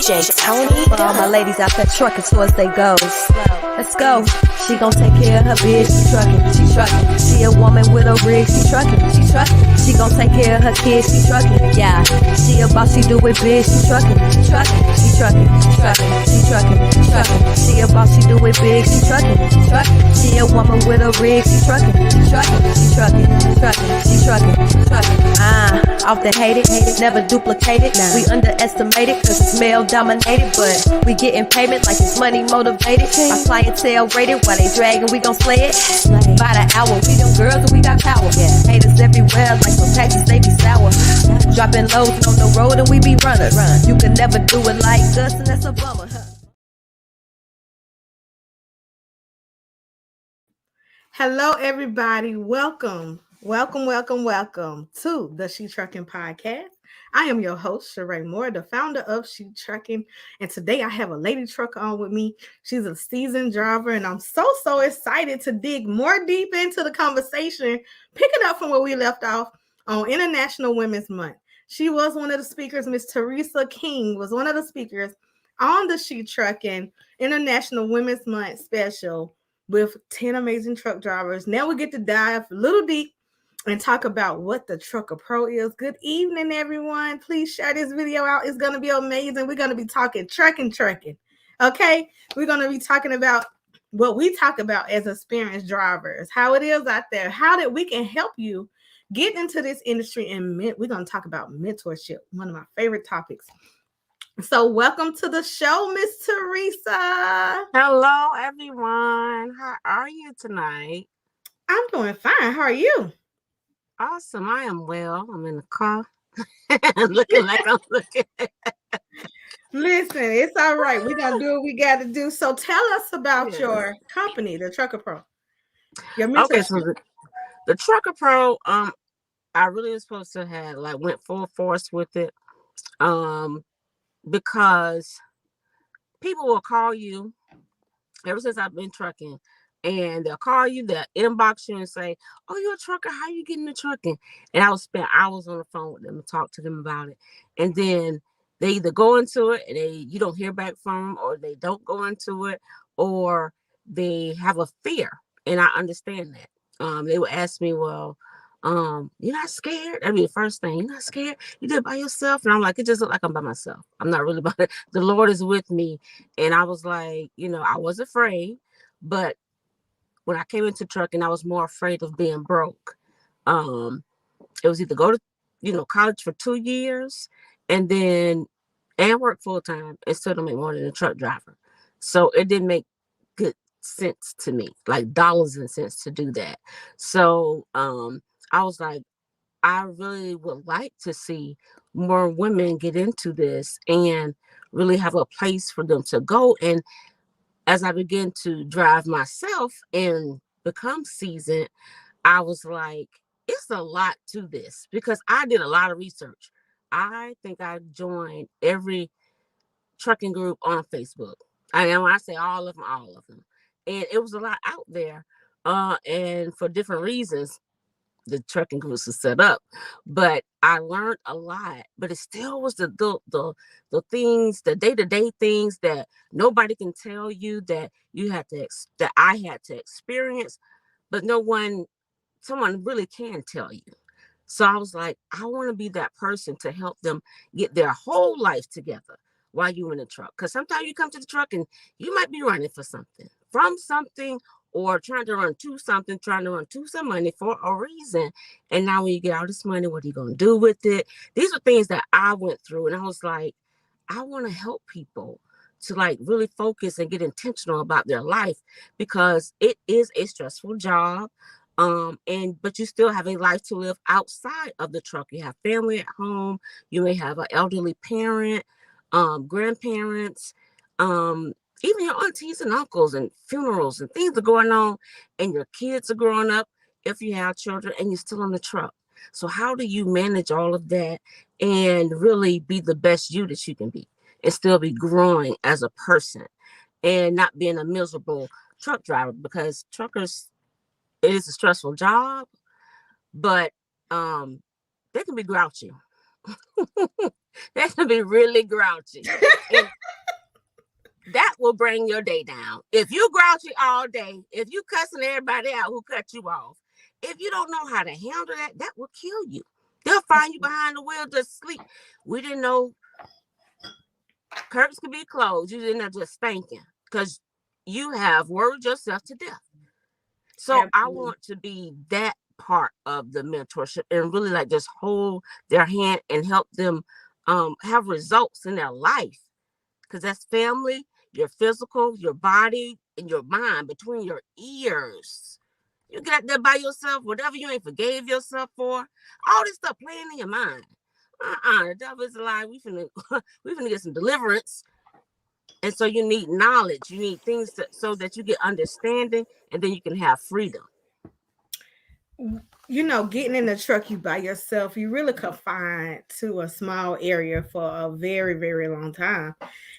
DJ Tony. For all my ladies out there trucking towards they goals. Let's go. She gon' take care of her biz. She trucking. She a woman with a rig. She trucking. She gon' take care of her kids. She trucking. Yeah. She a boss. She do it big. She trucking. She trucking. She a boss. She do it big. She trucking. She a woman with a rig. She trucking. Often hated, never duplicated. We underestimated cause it's male dominated, but we getting payment like it's money motivated. My clientele rated while they dragging, we gon' slay it. By the hour, we them girls and we got power. Haters everywhere like some taxes, they be sour. Dropping lows on the road and we be runners. You can never do it like us and that's a bummer. Hello, everybody. Welcome to the She Trucking Podcast. I am your host, Sheree Moore, the founder of She Trucking. And today I have a lady trucker on with me. She's a seasoned driver, and I'm so excited to dig more deep into the conversation, picking up from where we left off on International Women's Month. She was one of the speakers. Miss Theresa King was one of the speakers on the She Trucking International Women's Month special with 10 amazing truck drivers. Now we get to dive a little deep and talk about what the TruckHER Pro is. Good evening, everyone. Please share this video out. It's going to be amazing. We're going to be talking trucking. Okay? We're going to be talking about what we talk about as experienced drivers, how it is out there, how that we can help you get into this industry. And we're going to talk about mentorship, one of my favorite topics. So welcome to the show, Miss Theresa. Hello, everyone. How are you tonight? I'm doing fine. How are you? Awesome. I am well. I'm in the car. Looking like I'm looking. Listen, it's all right. We're going to do what we got to do. So tell us about your company, the TruckHER Pro. Okay, so the TruckHER Pro, I really was supposed to have went full force with it. Because people will call you ever since I've been trucking, and they'll call you, they'll inbox you and say, "Oh, you're a trucker, how you getting into trucking?" And I will spend hours on the phone with them and talk to them about it. And then they either go into it and you don't hear back from them, or they don't go into it, or they have a fear. And I understand that. They would ask me, well, you're not scared? I mean, the first thing, you're not scared? You did it by yourself? And I'm like, it just look like I'm by myself. I'm not really by it. The Lord is with me. And I was like, I was afraid, but when I came into trucking, I was more afraid of being broke. It was either go to, college for 2 years and work full time and still don't make more than a truck driver. So it didn't make good sense to me, like dollars and cents to do that. So, I was like, I really would like to see more women get into this and really have a place for them to go. And as I began to drive myself and become seasoned, I was like, it's a lot to this, because I did a lot of research. I think I joined every trucking group on Facebook. I mean, when I say all of them. And it was a lot out there. And for different reasons, the trucking groups was set up, but I learned a lot. But it still was the things, the day-to-day things that nobody can tell you, that you had to that I had to experience, but someone really can tell you. So I was like, I want to be that person to help them get their whole life together while you're in the truck. Because sometimes you come to the truck and you might be running from something, or trying to run to something, trying to run to some money for a reason. And now when you get all this money, what are you going to do with it? These are things that I went through. And I was like, I want to help people to really focus and get intentional about their life, because it is a stressful job. But you still have a life to live outside of the truck. You have family at home. You may have an elderly parent, grandparents, even your aunties and uncles, and funerals and things are going on, and your kids are growing up if you have children, and you're still on the truck. So how do you manage all of that and really be the best you that you can be, and still be growing as a person and not being a miserable truck driver? Because truckers, it is a stressful job, but they can be grouchy. They're gonna be really grouchy. And that will bring your day down. If you grouchy all day, if you cussing everybody out who cut you off, if you don't know how to handle that, that will kill you. They'll find you behind the wheel just sleep. We didn't know curbs could be closed. You didn't know just thinking because you have worried yourself to death. So I want to be that part of the mentorship and really like just hold their hand and help them have results in their life. Because that's family, your physical, your body, and your mind between your ears. You get out there by yourself, whatever you ain't forgave yourself for, all this stuff playing in your mind. The devil is alive. We finna get some deliverance. And so you need knowledge. You need things so that you get understanding, and then you can have freedom. You know, getting in the truck, you by yourself, you really confined to a small area for a very, very long time.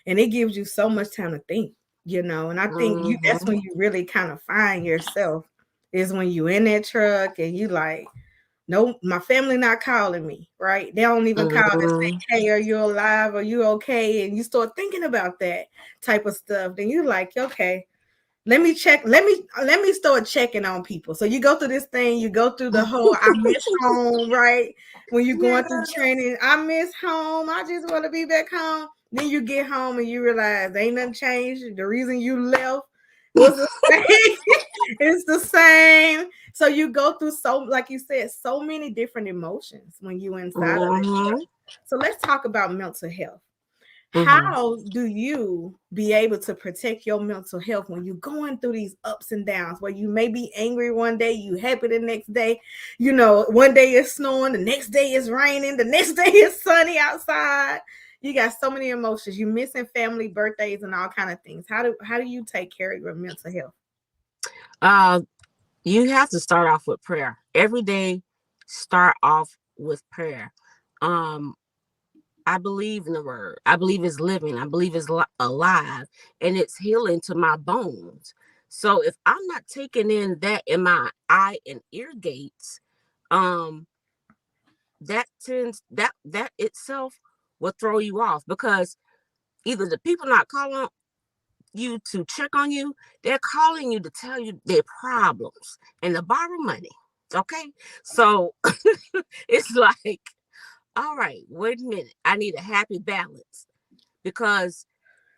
And it gives you so much time to think, you know. And I think that's when you really kind of find yourself, is when you in that truck and you like, no, my family not calling me, right? They don't even call and say, hey, are you alive? Are you okay? And you start thinking about that type of stuff. Then you like, okay, let me check. Let me start checking on people. So you go through this thing, you go through the whole I miss home, right? When you're going through training, I miss home. I just want to be back home. Then you get home and you realize ain't nothing changed. The reason you left was the same. It's the same. So you go through like you said, so many different emotions when you inside of it. So let's talk about mental health. How do you be able to protect your mental health when you're going through these ups and downs where you may be angry one day, you happy the next day, you know, one day it's snowing, the next day it's raining, the next day it's sunny outside. You got so many emotions. You missing family birthdays and all kind of things. How do you take care of your mental health? You have to start off with prayer. Every day, start off with prayer. I believe in the word. I believe it's living. I believe it's alive, and it's healing to my bones. So if I'm not taking in that in my eye and ear gates, that itself will throw you off, because either the people not calling you to check on you, they're calling you to tell you their problems and to borrow money. Okay, so it's like, all right, wait a minute. I need a happy balance, because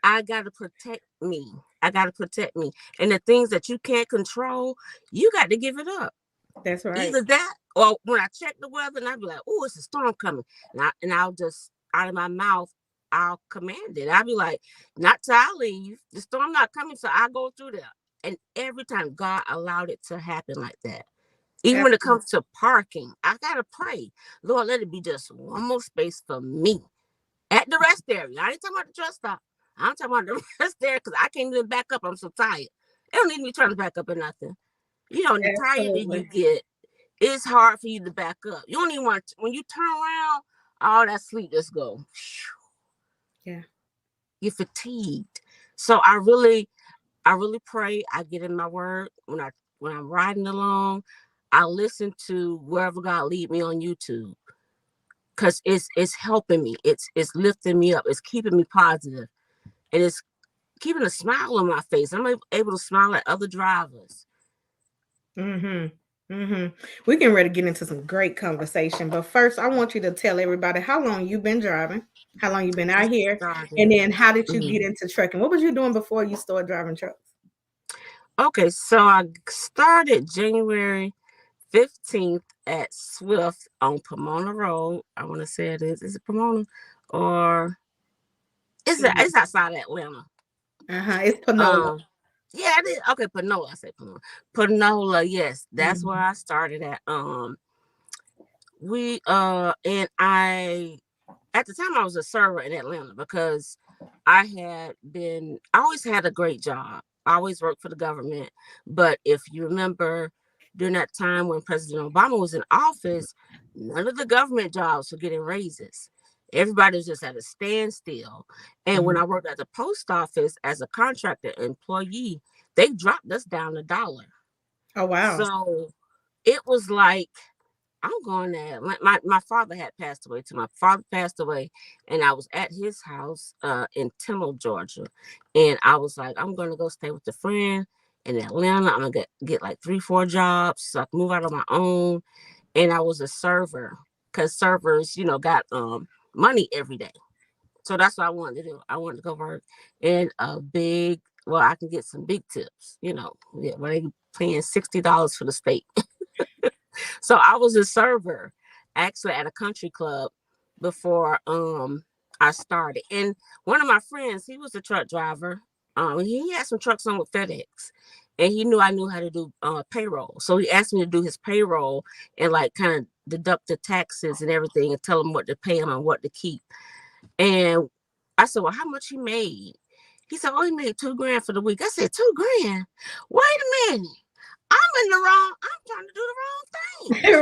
I got to protect me. I got to protect me. And the things that you can't control, you got to give it up. That's right. Either that, or when I check the weather and I be like, oh, it's a storm coming. And I'll just, out of my mouth, I'll command it. I'll be like, not till I leave. The storm not coming, so I go through there. And every time God allowed it to happen like that. Even when it comes to parking, I gotta pray, Lord, let it be just one more space for me at the rest area. I ain't talking about the truck stop. I'm talking about the rest area, because I can't even back up. I'm so tired. They don't need me trying to back up or nothing. You know, the tired that you get, it's hard for you to back up. You don't even want to, when you turn around, all that sleep just go. Yeah, you're fatigued. So I really pray. I get in my word when I'm riding along. I listen to wherever God lead me on YouTube, because it's helping me. It's lifting me up. It's keeping me positive, and it's keeping a smile on my face. I'm able to smile at other drivers. We can ready to get into some great conversation, but first I want you to tell everybody how long you've been driving, how long you've been out here, and then how did you get into trucking? What was you doing before you started driving trucks? Okay, so I started January 15th at Swift on Pomona Road. I want to say it is. Is it Pomona, or it's outside of Atlanta? It's Panola. Yeah, it is. Okay, Panola. I said Panola. Panola, yes, that's where I started at. And I, at the time, I was a server in Atlanta, because I always had a great job. I always worked for the government. But if you remember, during that time when President Obama was in office, none of the government jobs were getting raises. Everybody was just at a standstill. And when I worked at the post office as a contractor employee, they dropped us down $1. Oh, wow. So it was like, I'm going there. My father had passed away too. My father passed away, and I was at his house in Timmel, Georgia. And I was like, I'm going to go stay with a friend in Atlanta. I'm going to get like 3-4 jobs so I can move out on my own. And I was a server because servers, got money every day. So that's what I wanted to do. I wanted to go work in a big, well, I can get some big tips, when they paying $60 for the steak. So I was a server actually at a country club before I started. And one of my friends, he was a truck driver. He had some trucks on with FedEx. And he knew I knew how to do payroll. So he asked me to do his payroll and like kind of deduct the taxes and everything and tell him what to pay him and what to keep. And I said, well, how much he made? He said, oh, he made $2,000 for the week. I said, $2,000? Wait a minute. I'm trying to do the wrong thing.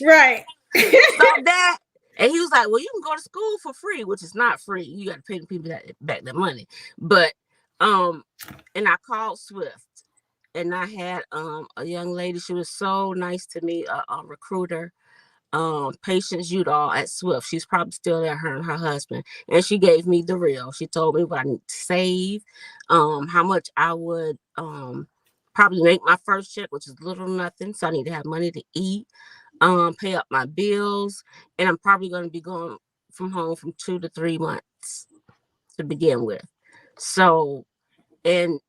Right. So that, and he was like, well, you can go to school for free, which is not free. You got to pay the people back their money. But, and I called Swift, and I had a young lady. She was so nice to me, a recruiter, Patience Udall at Swift. She's probably still there, her and her husband. And she gave me the real. She told me what I need to save, how much I would probably make my first check, which is little or nothing. So I need to have money to eat, pay up my bills, and I'm probably going to be going from home from 2 to 3 months to begin with. So, and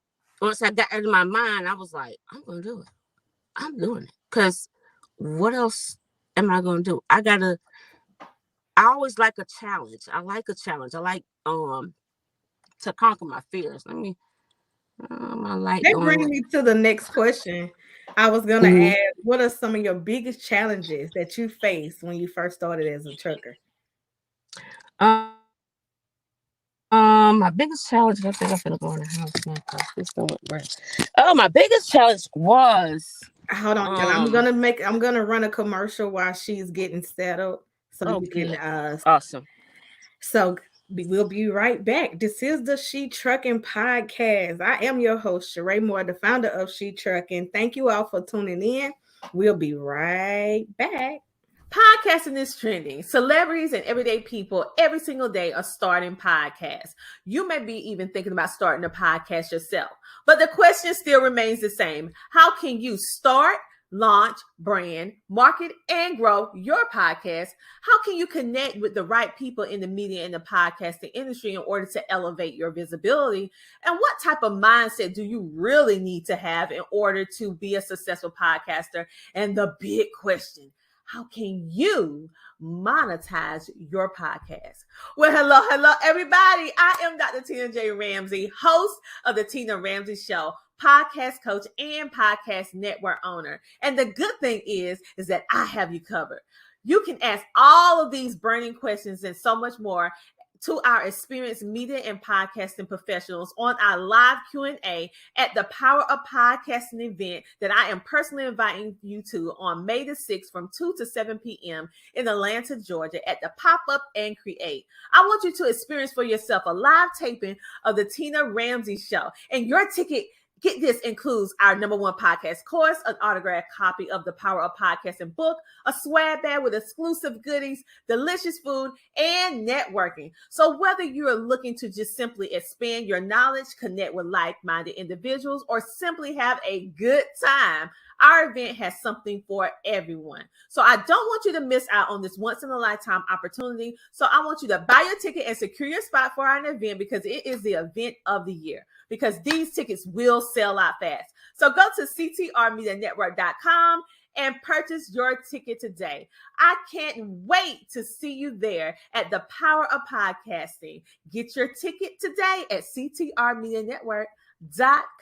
once I got it in my mind, I was like, I'm going to do it. I'm doing it. Because what else am I going to do? I always like a challenge. I like a challenge. I like to conquer my fears. Let me That brings me to the next question. I was gonna ask, what are some of your biggest challenges that you faced when you first started as a trucker? My biggest challenge, I think I'm gonna go in the house now because this don't look right. Oh, my biggest challenge was, hold on, I'm gonna run a commercial while she's getting settled so you can awesome. So we'll be right back. This is the She Trucking Podcast. I am your host, Sheree Moore, the founder of She Trucking. Thank you all for tuning in. We'll be right back. Podcasting is trending. Celebrities and everyday people every single day are starting podcasts. You may be even thinking about starting a podcast yourself. But the question still remains the same. How can you start, launch, brand, market, and grow your podcast? How can you connect with the right people in the media and the podcasting industry in order to elevate your visibility? And what type of mindset do you really need to have in order to be a successful podcaster? And the big question, how can you monetize your podcast? Well, hello, everybody. I am Dr. Tina J. Ramsey, host of the Tina Ramsey Show, podcast coach and podcast network owner. And the good thing is that I have you covered. You can ask all of these burning questions and so much more to our experienced media and podcasting professionals on our live Q&A at the Power of Podcasting event that I am personally inviting you to on May the 6th from 2 to 7 p.m. in Atlanta, Georgia at the Pop-Up and Create. I want you to experience for yourself a live taping of the Tina Ramsey Show, and your ticket, get this, includes our #1 podcast course, an autographed copy of the Power of Podcasting book, a swag bag with exclusive goodies, delicious food, and networking. So whether you're looking to just simply expand your knowledge, connect with like-minded individuals, or simply have a good time, our event has something for everyone. So I don't want you to miss out on this once-in-a-lifetime opportunity. So I want you to buy your ticket and secure your spot for our event because it is the event of the year, because these tickets will sell out fast. So go to ctrmedianetwork.com and purchase your ticket today. I can't wait to see you there at the Power of Podcasting. Get your ticket today at ctrmedianetwork.com.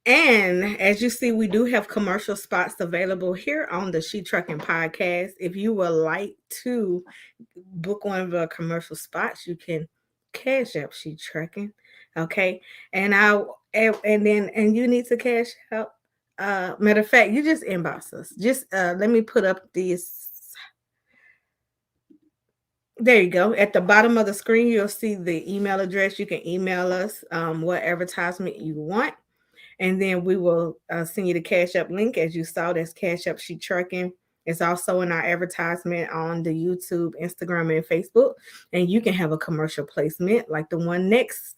And as you see, we do have commercial spots available here on the She Trucking Podcast. If you would like to book one of the commercial spots, you can cash out She Trucking. Okay. And you need to cash out. Matter of fact, you just inbox us. Just let me put up this. There you go. At the bottom of the screen, you'll see the email address. You can email us what advertisement you want. And then we will send you the Cash App link. As you saw, that's Cash App She Trucking. It's also in our advertisement on the YouTube, Instagram, and Facebook. And you can have a commercial placement like the one next.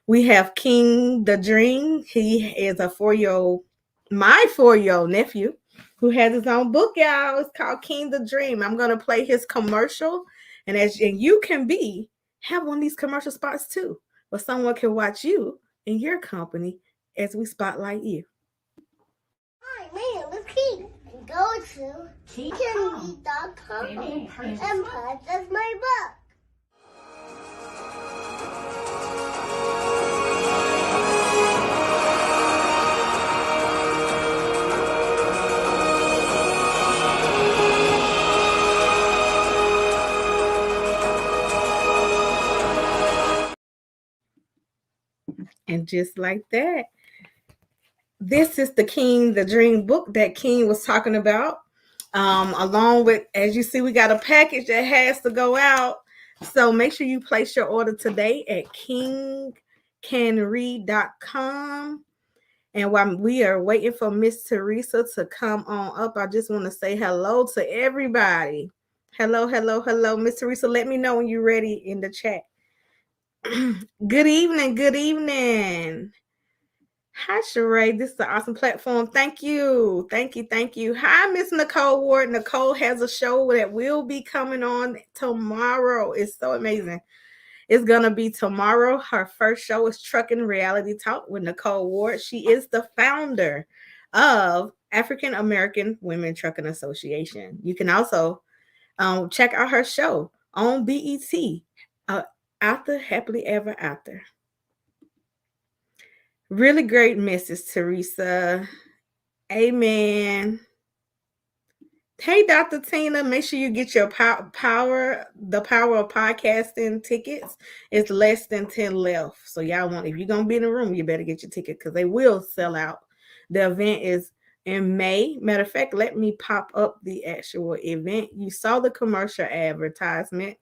We have King the Dream. He is a 4-year-old, my 4-year-old nephew, who has his own book, y'all. It's called King the Dream. I'm gonna play his commercial, and you can have one of these commercial spots too, where someone can watch you in your company as we spotlight you. Hi, my name is King. Go to kingcanread.com and purchase my book. And just like that, this is the King the Dream book that King was talking about. Along with, as you see, we got a package that has to go out. So make sure you place your order today at kingcanread.com. And while we are waiting for Miss Theresa to come on up, I just want to say hello to everybody. Hello, hello, hello. Miss Theresa, let me know when you're ready in the chat. Good evening, good evening. Hi, Sheree. This is an awesome platform. Thank you. Thank you. Thank you. Hi, Miss Nicole Ward. Nicole has a show that will be coming on tomorrow. It's so amazing. It's going to be tomorrow. Her first show is Trucking Reality Talk with Nicole Ward. She is the founder of African American Women Trucking Association. You can also check out her show on BET, After Happily Ever After. Really great message, Theresa. Amen. Hey, Dr. Tina, make sure you get your the power of podcasting tickets. It's less than 10 left. So y'all if you're going to be in the room, you better get your ticket because they will sell out. The event is in May. Matter of fact, let me pop up the actual event. You saw the commercial advertisement,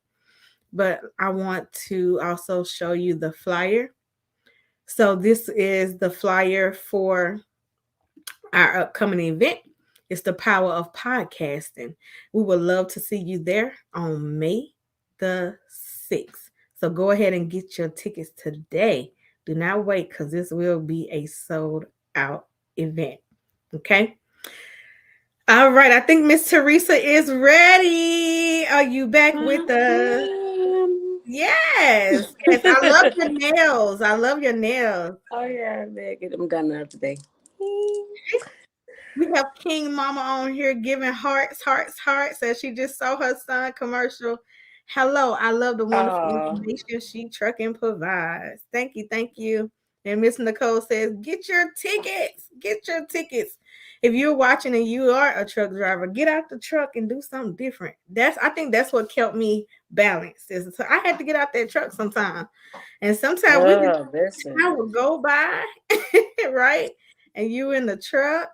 but I want to also show you the flyer. So this is the flyer for our upcoming event. It's the power of podcasting. We would love to see you there on May the 6th. So go ahead and get your tickets today. Do not wait because this will be a sold out event. Okay. All right. I think Miss Theresa is ready. Are you back with us? Yes. Yes. I love your nails. I love your nails. Oh yeah, I get them done now today. We have King Mama on here giving hearts as she just saw her son commercial. Hello, I love the wonderful information She Trucking provides. Thank you, thank you. And Miss Nicole says, get your tickets. Get your tickets. If you're watching and you are a truck driver, get out the truck and do something different. I think that's what kept me balanced. So I had to get out that truck sometime. And sometimes I would go by, right? And you in the truck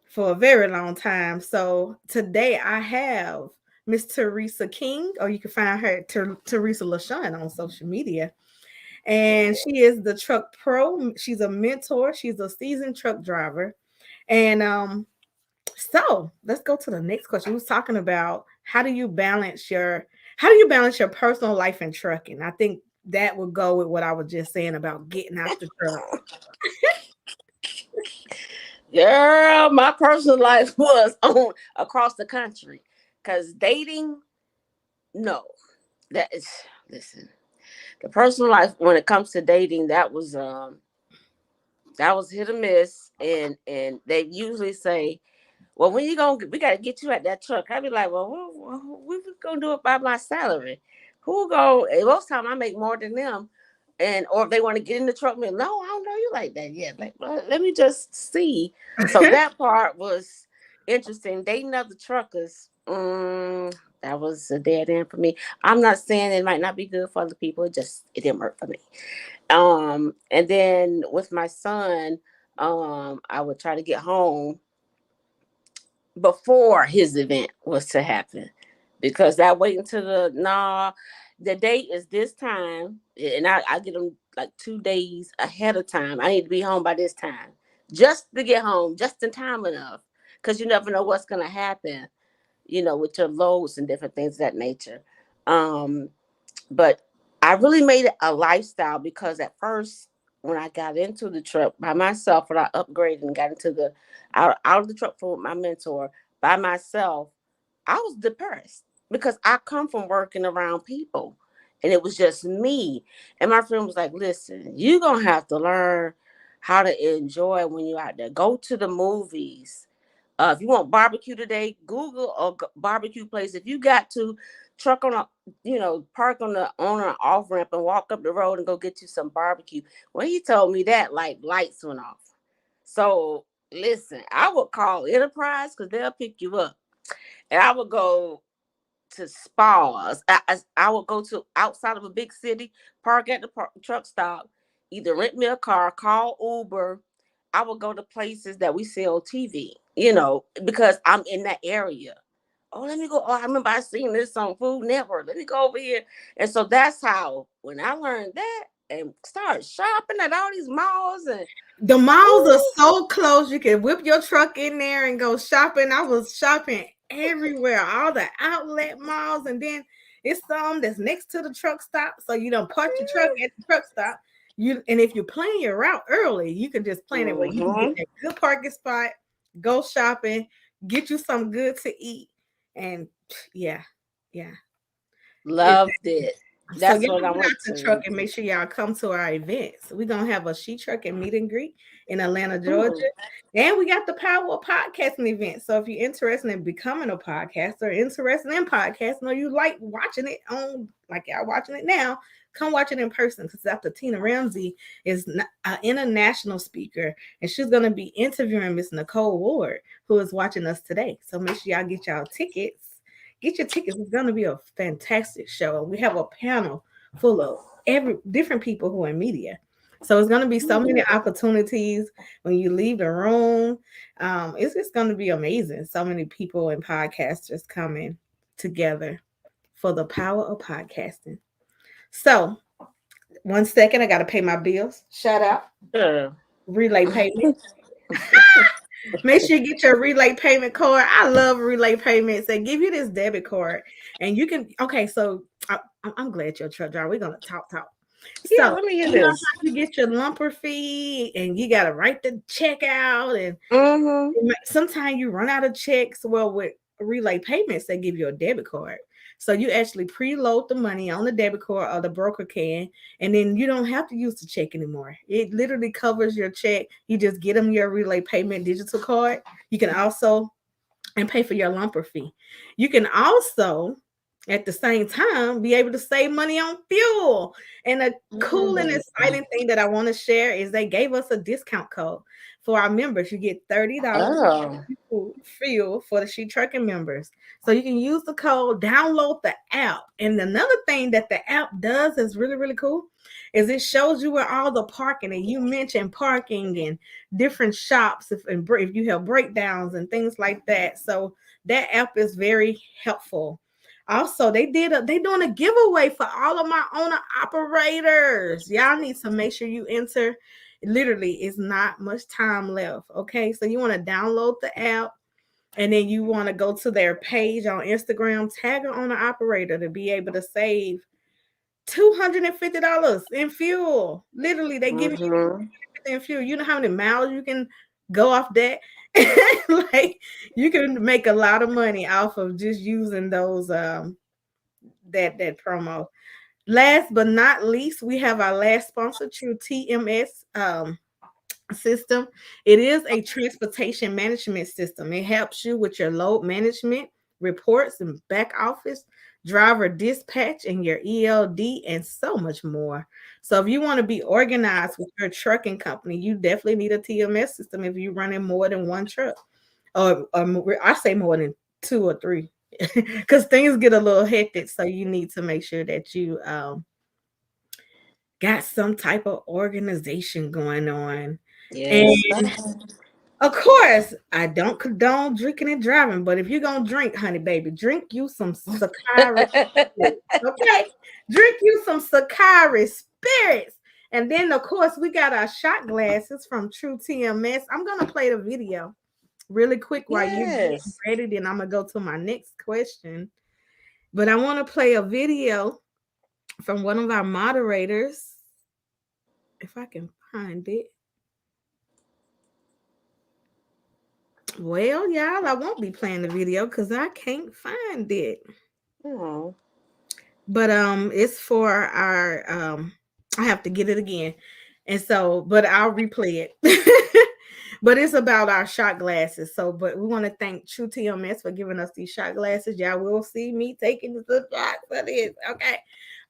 for a very long time. So today I have Miss Theresa King, or you can find her at Theresa LaShawn on social media. And she is the Truck Pro. She's a mentor. She's a seasoned truck driver. And so let's go to the next question. We was talking about how do you balance your personal life and trucking? I think that would go with what I was just saying about getting out the truck. Girl, my personal life was on across the country because dating, no, that is, listen, the personal life when it comes to dating, that was hit or miss. And they usually say, well, when you we got to get you at that truck. I'd be like, well, we was going to do it by my salary. Most time I make more than them. Or if they want to get in the truck, no, I don't know you like that yet. Like, well, let me just see. So that part was interesting. Dating other truckers, that was a dead end for me. I'm not saying it might not be good for other people. It didn't work for me. And then with my son, I would try to get home before his event was to happen. because that waiting to the date is this time, and I get them like 2 days ahead of time. I need to be home by this time, just to get home just in time enough, because you never know what's gonna happen, with your loads and different things of that nature. Um, but I really made it a lifestyle, because at first, when I got into the truck by myself, when I upgraded and got into the out of the truck for my mentor by myself, I was depressed, because I come from working around people, and it was just me. And my friend was like, "Listen, you're gonna have to learn how to enjoy when you're out there. Go to the movies. If you want barbecue today, Google a barbecue place. If you got to truck on a, park on an off ramp and walk up the road and go get you some barbecue." When he told me that, like, lights went off. So listen, I would call Enterprise, because they'll pick you up, and I would go to spas. I would go to outside of a big city, park at the truck stop, either rent me a car, call Uber. I would go to places that we sell TV, because I'm in that area. Oh, let me go. Oh, I remember I seen this on Food Network. Let me go over here. And so that's how, when I learned that and started shopping at all these malls, and The malls are ooh, so close. You can whip your truck in there and go shopping. I was shopping everywhere, all the outlet malls, and then it's some that's next to the truck stop. So you don't park your truck at the truck stop. And if you plan your route early, you can just plan it where you can get that good parking spot, go shopping, get you some good to eat, and yeah, yeah. loved it. So That's y'all what I get out went the to. truck and make sure y'all come to our events. We're gonna have a She Truck and meet and greet in Atlanta, Georgia. Ooh. And we got the Power of Podcasting event. So if you're interested in becoming a podcaster, interested in podcasting, or you like watching it on, like y'all watching it now, come watch it in person, because Dr. Tina Ramsey is an international speaker, and she's going to be interviewing Miss Nicole Ward, who is watching us today. So make sure y'all get y'all tickets. Get your tickets. It's going to be a fantastic show. We have a panel full of different people who are in media. So it's going to be so many opportunities when you leave the room. It's just going to be amazing. So many people and podcasters coming together for the power of podcasting. So 1 second, I got to pay my bills. Shout out. Sure. Relay payment. Make sure you get your relay payment card. I love relay payments. They give you this debit card, and you can. Okay, so I'm glad you're a truck driver. We're gonna talk. Yeah, So let me hear you know this. how you get your lumper fee, and you gotta write the check out, and sometimes you run out of checks. Well, with relay payments, they give you a debit card. So you actually preload the money on the debit card, or the broker can, and then you don't have to use the check anymore. It literally covers your check. You just get them your relay payment digital card. You can also and pay for your lumper fee. You can also at the same time be able to save money on fuel. And a cool and exciting thing that I want to share is they gave us a discount code for our members. You get $30 Oh. fuel for the She Trucking members. So you can use the code, download the app. And another thing that the app does is really, really cool is it shows you where all the parking, and you mentioned parking and different shops if you have breakdowns and things like that. So that app is very helpful. Also, they doing a giveaway for all of my owner operators. Y'all need to make sure you enter. Literally, it's not much time left. Okay, so you want to download the app, and then you want to go to their page on Instagram, tag an owner operator to be able to save $250 in fuel. Literally, they give you in fuel. You know how many miles you can go off that? Like, you can make a lot of money off of just using those that promo. Last but not least, we have our last sponsor, True TMS system. It is a transportation management system. It helps you with your load management, reports, and back office, driver dispatch, and your ELD, and so much more. So if you want to be organized with your trucking company, you definitely need a TMS system if you're running more than one truck. Or I say more than 2 or 3, because things get a little hectic. So you need to make sure that you got some type of organization going on. Yes. And Of course, I don't condone drinking and driving, but if you're gonna drink, honey baby, drink you some Sakari spirits, okay? Drink you some Sakari spirits. And then, of course, we got our shot glasses from True TMS. I'm gonna play the video really quick while you're getting Yes. ready. Then I'm gonna go to my next question. But I want to play a video from one of our moderators, if I can find it. Well, y'all, I won't be playing the video because I can't find it. Oh. But it's for our I have to get it again. And so, but I'll replay it. But it's about our shot glasses. So, but we want to thank True TMS for giving us these shot glasses. Y'all will see me taking the shot for this, okay?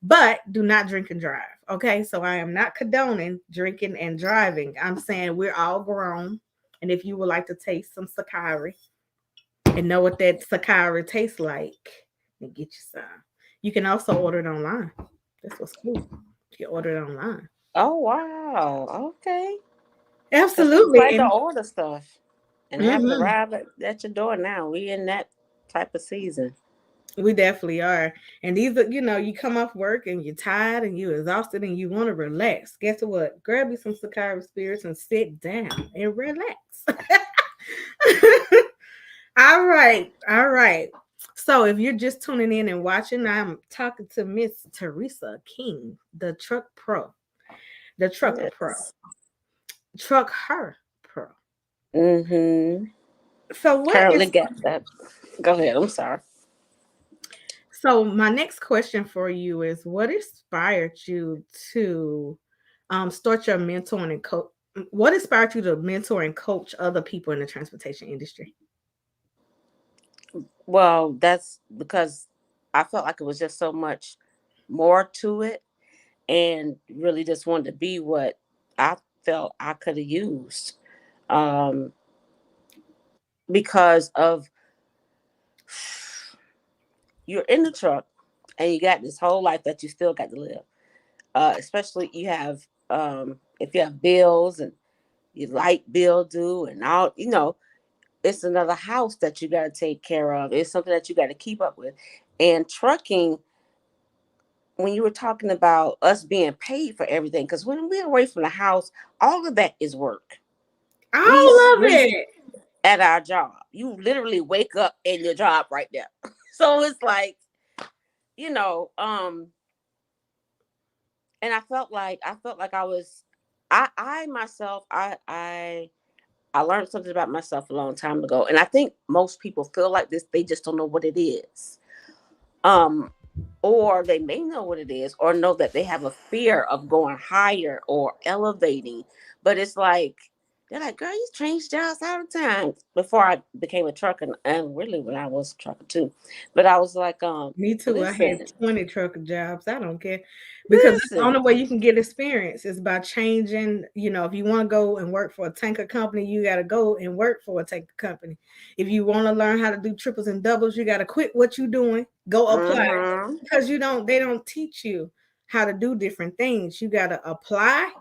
But do not drink and drive, okay? So I am not condoning drinking and driving. I'm saying we're all grown. And if you would like to taste some Sakari and know what that Sakari tastes like, then get you some. You can also order it online. That's what's cool. You can order it online. Oh wow. Okay. Absolutely. Like to And, order stuff and have it Mhm. arrive at your door now. We in that type of season. We definitely are. And these are, you come off work and you're tired and you're exhausted and you want to relax. Guess what? Grab you some Sakari spirits and sit down and relax. All right. All right. So if you're just tuning in and watching, I'm talking to Miss Theresa King, the Truck Pro, the TruckHER Pro, Yes. TruckHER Pro. Mm-hmm. So Currently got that. Go ahead. I'm sorry. So my next question for you is, what inspired you to start your mentoring and coach? What inspired you to mentor and coach other people in the transportation industry? Well, that's because I felt like it was just so much more to it, and really just wanted to be what I felt I could have used. Um, because of you're in the truck and you got this whole life that you still got to live. Especially you have if you have bills and your light bill due and all, it's another house that you got to take care of. It's something that you got to keep up with. And trucking, when you were talking about us being paid for everything, because when we're away from the house, all of that is work. All of We it. at our job, you literally wake up in your job right there. So it's like, you know, and I felt like I myself, I learned something about myself a long time ago, and I think most people feel like this. They just don't know what it is. Um, or they may know what it is, or know that they have a fear of going higher or elevating. But it's like they're like, "Girl, you change jobs all the time." Before I became a trucker, and really when I was a trucker too, but I was like, Me too. I had listen, 20 trucker jobs. I don't care. Because that's the listen, only way you can get experience is by changing. If you want to go and work for a tanker company, you got to go and work for a tanker company. If you want to learn how to do triples and doubles, you got to quit what you're doing, go apply. mm-hmm. Because they don't teach you how to do different things. You got to apply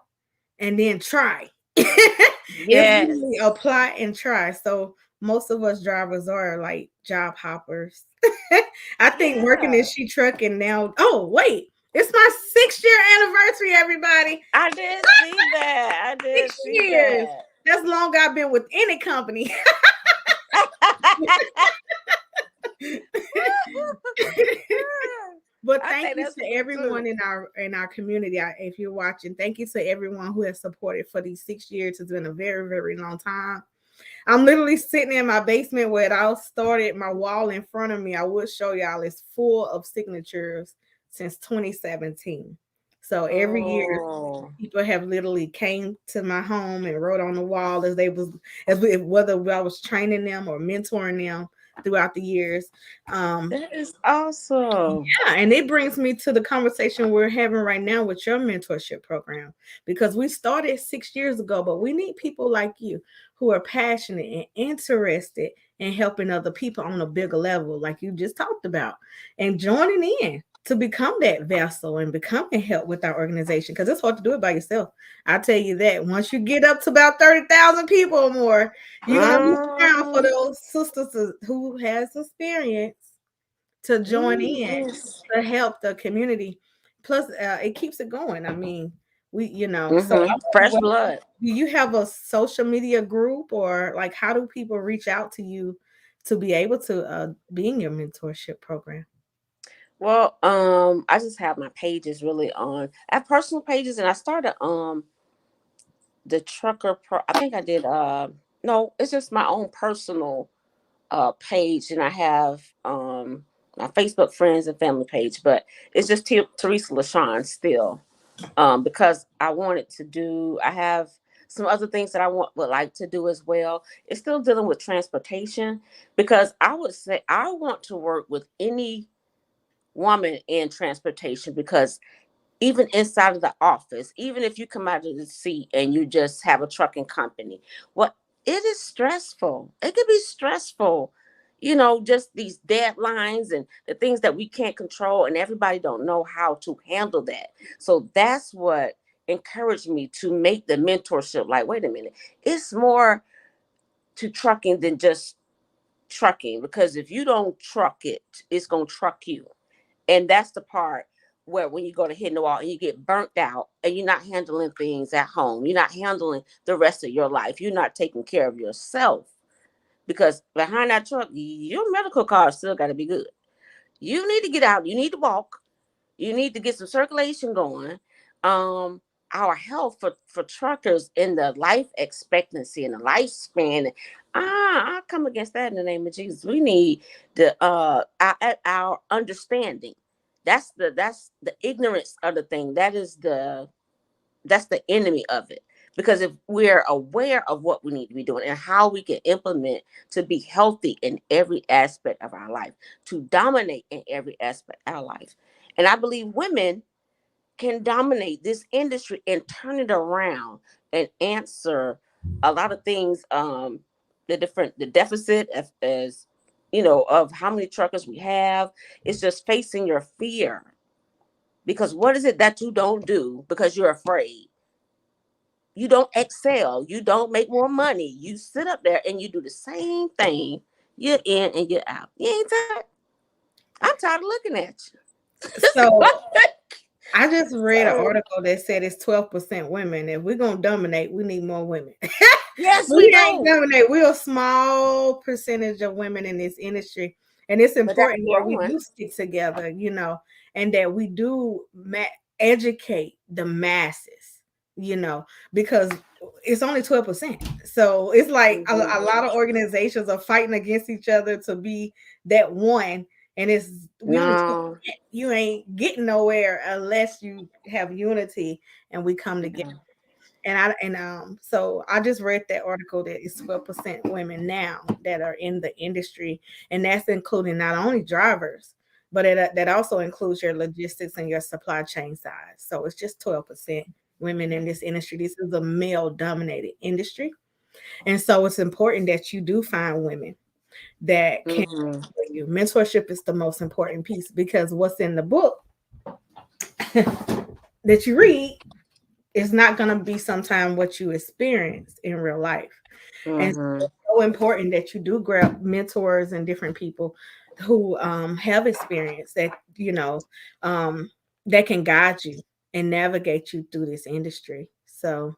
and then try. It's Yes. really apply and try. So most of us drivers are like job hoppers. I think working in Yeah. She Trucking now. Oh, wait. It's my 6-year anniversary, everybody. I did see that. I did 6 see years. that. That's long I've been with any company. But I thank think you that's to good everyone too. in our community. If you're watching, thank you to everyone who has supported for these 6 years. It's been a very, very long time. I'm literally sitting in my basement where it all started. My wall in front of me, I will show y'all, is full of signatures since 2017. So every year, Oh, people have literally came to my home and wrote on the wall whether I was training them or mentoring them throughout the years. that is awesome. Yeah, and it brings me to the conversation we're having right now with your mentorship program, because we started 6 years ago, but we need people like you who are passionate and interested in helping other people on a bigger level, like you just talked about, and joining in. to become that vessel and become a help with our organization, because it's hard to do it by yourself. I'll tell you that. Once you get up to about 30,000 people or more, you're gonna be down for those sisters who has experience to join in Yes. to help the community. Plus, it keeps it going. I mean, so Fresh blood. do you have a social media group, or like how do people reach out to you to be able to be in your mentorship program? Well, I just have my pages really on. I have personal pages, and I started the TruckHER Pro. I think I did. No, it's just my own personal page, and I have my Facebook friends and family page, but it's just Theresa LaShawn still. Because I wanted to do. I have some other things that would like to do as well. It's still dealing with transportation, because I would say I want to work with any woman in transportation, because even inside of the office, even if you come out of the seat and you just have a trucking company, well, it is stressful. It can be stressful, just these deadlines and the things that we can't control, and everybody don't know how to handle that. So that's what encouraged me to make the mentorship. Like, wait a minute, it's more to trucking than just trucking, because if you don't truck it, it's gonna truck you. And that's the part where when you go to hitting the wall and you get burnt out and you're not handling things at home, you're not handling the rest of your life, you're not taking care of yourself. Because behind that truck, your medical card still got to be good. You need to get out, you need to walk, you need to get some circulation going. Our health for truckers in the life expectancy and the lifespan, I come against that in the name of Jesus. We need our understanding. That's the ignorance of the thing. That's the enemy of it. Because if we're aware of what we need to be doing and how we can implement to be healthy in every aspect of our life, to dominate in every aspect of our life. And I believe women can dominate this industry and turn it around and answer a lot of things. The deficit as of how many truckers we have. It's just facing your fear. Because what is it that you don't do because you're afraid? You don't excel. You don't make more money. You sit up there and you do the same thing. You're in and you're out. You ain't tired. I'm tired of looking at you. So I just read an article that said it's 12% women. If we're gonna dominate, we need more women. Yes, we ain't dominate. We're a small percentage of women in this industry, and it's important that we do stick together, and that we do educate the masses, because it's only 12%. So it's like a lot of organizations are fighting against each other to be that one. And you ain't getting nowhere unless you have unity and we come together. So I just read that article that it's 12% women now that are in the industry, and that's including not only drivers, but that also includes your logistics and your supply chain side. So it's just 12% women in this industry. This is a male-dominated industry, and so it's important that you do find women that can you. Mentorship is the most important piece, because what's in the book that you read is not going to be sometime what you experience in real life. And so it's so important that you do grab mentors and different people who have experience that that can guide you and navigate you through this industry. So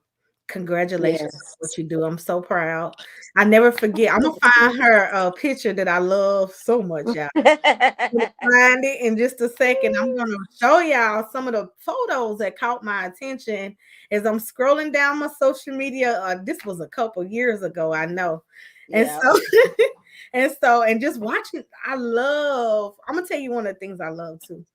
congratulations on what you do. I'm so proud. I never forget. I'm gonna find her a picture that I love so much, y'all. Find it in just a second. I'm gonna show y'all some of the photos that caught my attention as I'm scrolling down my social media. This was a couple years ago, I know. And so and just watching, I'm gonna tell you one of the things I love too.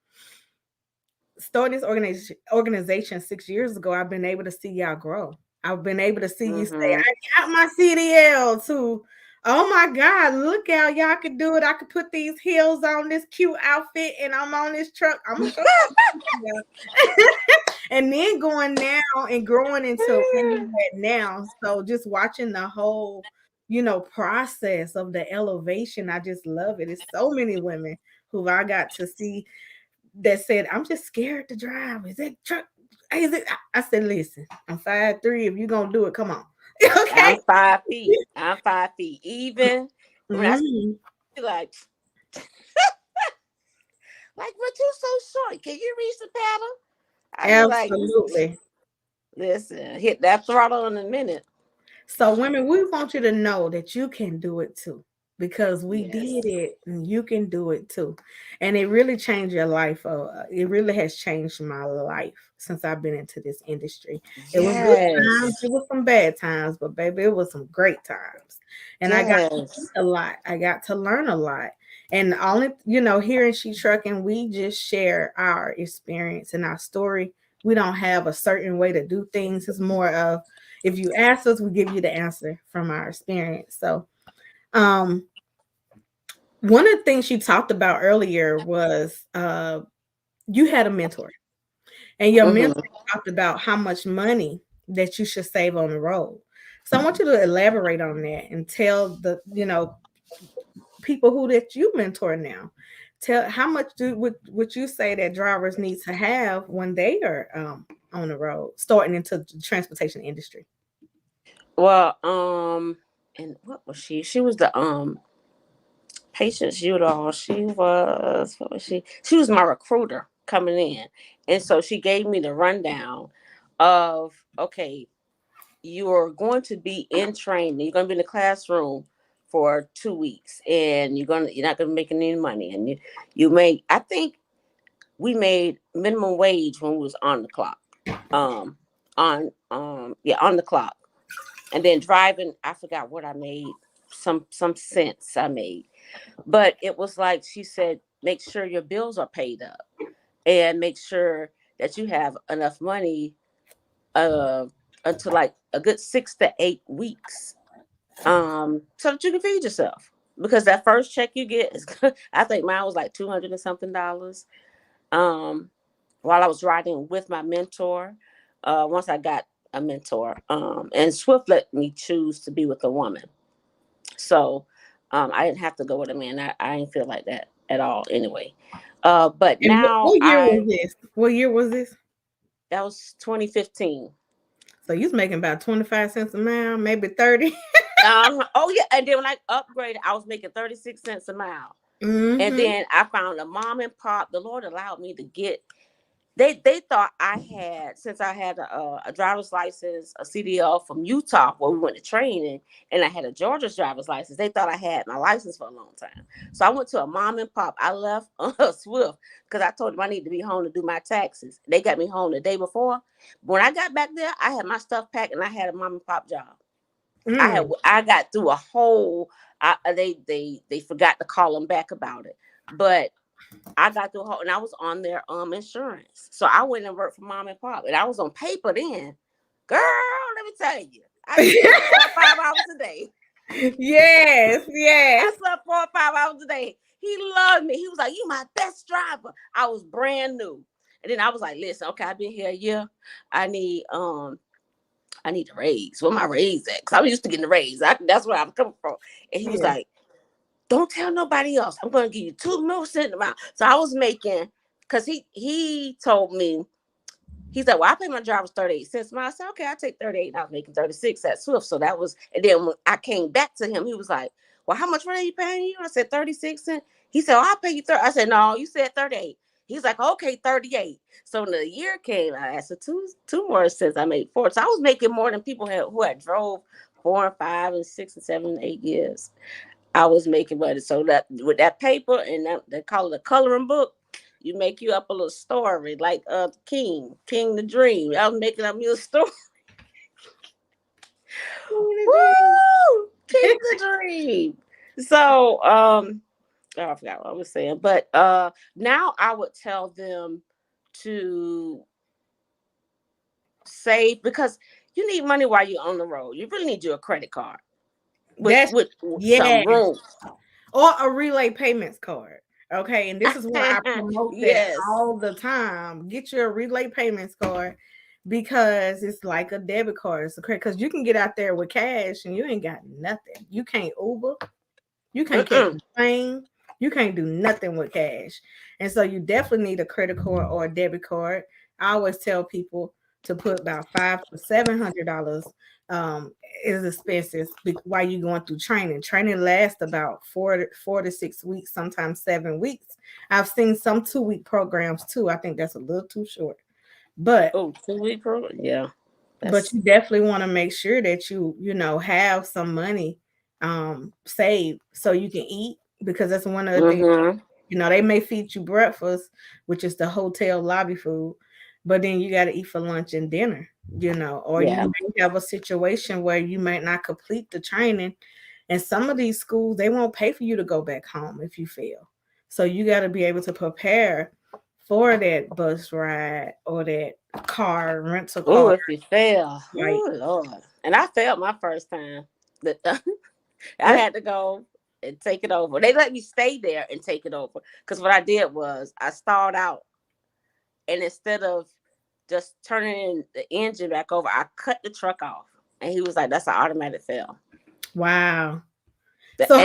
Starting this organization 6 years ago, I've been able to see y'all grow. I've been able to see you say, I got my CDL to, oh my God, look how y'all could do it. I could put these heels on, this cute outfit, and I'm on this truck. I'm gonna show you. And then going now and growing into where you're at now. So just watching the whole, process of the elevation, I just love it. It's so many women who I got to see that said, I'm just scared to drive. Is that truck? Is it? I said, listen, I'm 5'3". If you're gonna do it, come on. Okay. I'm 5 feet. I'm 5 feet. Even when I Mhm. like, but you so short. Can you reach the pedal? I be like, Absolutely. listen, hit that throttle in a minute. So, women, we want you to know that you can do it too, because we Yes. did it and you can do it too. And it really changed your life. It really has changed my life since I've been into this industry. It was good times, Yes. it was some bad times, but baby, it was some great times. And I got to see Yes. a lot. I got to learn a lot. And only, here in She Trucking, we just share our experience and our story. We don't have a certain way to do things. It's more of, if you ask us, we give you the answer from our experience. So, one of the things you talked about earlier was you had a mentor, and your mentor Mm-hmm. talked about how much money that you should save on the road. So, I want you to elaborate on that and tell the people who that you mentor now. Tell how much would you say that drivers need to have when they are on the road, starting into the transportation industry. Well, and what was she? She was the Patience Udall. She was, what was she? She was my recruiter coming in. And so she gave me the rundown of, okay, you are going to be in training. You're going to be in the classroom for 2 weeks, and you're not going to be making any money. And you make, I think we made minimum wage when we was on the clock. On the clock. And then driving, I forgot what I made. Some cents I made. But it was like she said, make sure your bills are paid up and make sure that you have enough money until like a good 6 to 8 weeks, so that you can feed yourself. Because that first check you get is, I think mine was like $200 and something. Um, while I was riding with my mentor, once I got a mentor, and Swift let me choose to be with a woman. So I didn't have to go with a man. I didn't feel like that at all anyway. But And now what year was this? What year was this? that was 2015. So you was making about 25 cents a mile, maybe 30. Oh yeah, and then when I upgraded, I was making 36 cents a mile. And Mm-hmm. then I found a mom and pop. The Lord allowed me to get. They thought I had, since I had a driver's license, a CDL from Utah where we went to training, and I had a Georgia driver's license. They thought I had my license for a long time. So I went to a mom and pop. I left Swift because I told them I need to be home to do my taxes. They got me home the day before. When I got back there, I had my stuff packed and I had a mom and pop job. Mm. I got through a whole. They forgot to call them back about it, but I got through a whole, and I was on their insurance. So I went and worked for mom and pop, and I was on paper then. Girl, let me tell you, I slept 4 or 5 hours a day. Yes, I yes. slept 4 or 5 hours a day. He loved me. He was like, "You my best driver." I was brand new, and then I was like, "Listen, okay, I've been here a year. I need a raise. Where my raise at? Because I'm used to getting a raise. That's where I'm coming from." And he was Yes. like, "Don't tell nobody else. I'm going to give you 2 more cents amount." So I was making, because he told me, he said, "Well, I pay my drivers 38 cents a mile." I said, "Okay, I take 38." And I was making 36 at Swift. So that was, and then when I came back to him, he was like, "Well, how much rent are you paying you?" I said, 36 cents. He said, "Oh, I'll pay you 30." I said, "No, you said 38." He's like, "Okay, 38." So when the year came, I asked for two more cents. I made 4. So I was making more than people who had drove 4 and 5 and 6 and 7 and 8 years. I was making money. So that with that paper and that, they call it a coloring book, you make you up a little story like King the Dream. I was making up you a story. Woo! King the Dream. So oh, I forgot what I was saying. But now I would tell them to save, because you need money while you're on the road. You really need you a credit card with That's some yes. room. Or a relay payments card. Okay. And this is why I promote that Yes. all the time. Get your relay payments card, because it's like a debit card. It's a credit, because you can get out there with cash and you ain't got nothing. You can't Uber. You can't catch Mm-mm. a plane. You can't do nothing with cash. And so you definitely need a credit card or a debit card. I always tell people to put about $500 to $700 is expenses while you're going through training. Training lasts about 4 to 6 weeks, sometimes 7 weeks. I've seen some 2-week programs too. I think that's a little too short. But 2-week program, yeah. but you definitely want to make sure that you have some money saved so you can eat, because that's one of the things. They may feed you breakfast, which is the hotel lobby food, but then you got to eat for lunch and dinner, or you may have a situation where you might not complete the training. And some of these schools, they won't pay for you to go back home if you fail. So you got to be able to prepare for that bus ride or that rental car. Oh, if you fail. Oh, Lord. And I failed my first time. I had to go and take it over. They let me stay there and take it over. Because what I did was I stalled out. And instead of just turning the engine back over, I cut the truck off. And he was like, that's an automatic fail. Wow. So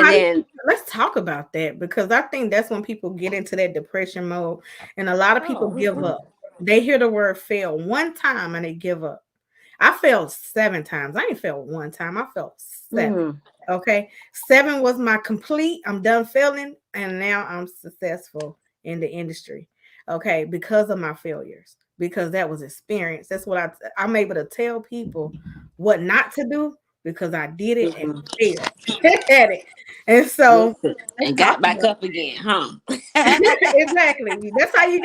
let's talk about that, because I think that's when people get into that depression mode. And a lot of people give up. They hear the word fail one time and they give up. I failed 7 times. I ain't failed one time. I failed 7. Okay. 7 was my complete. I'm done failing. And now I'm successful in the industry. Okay. Because of my failures, because that was experience. That's what I'm able to tell people what not to do, because I did it and failed at it. And so and got back up again, huh? Exactly. That's how you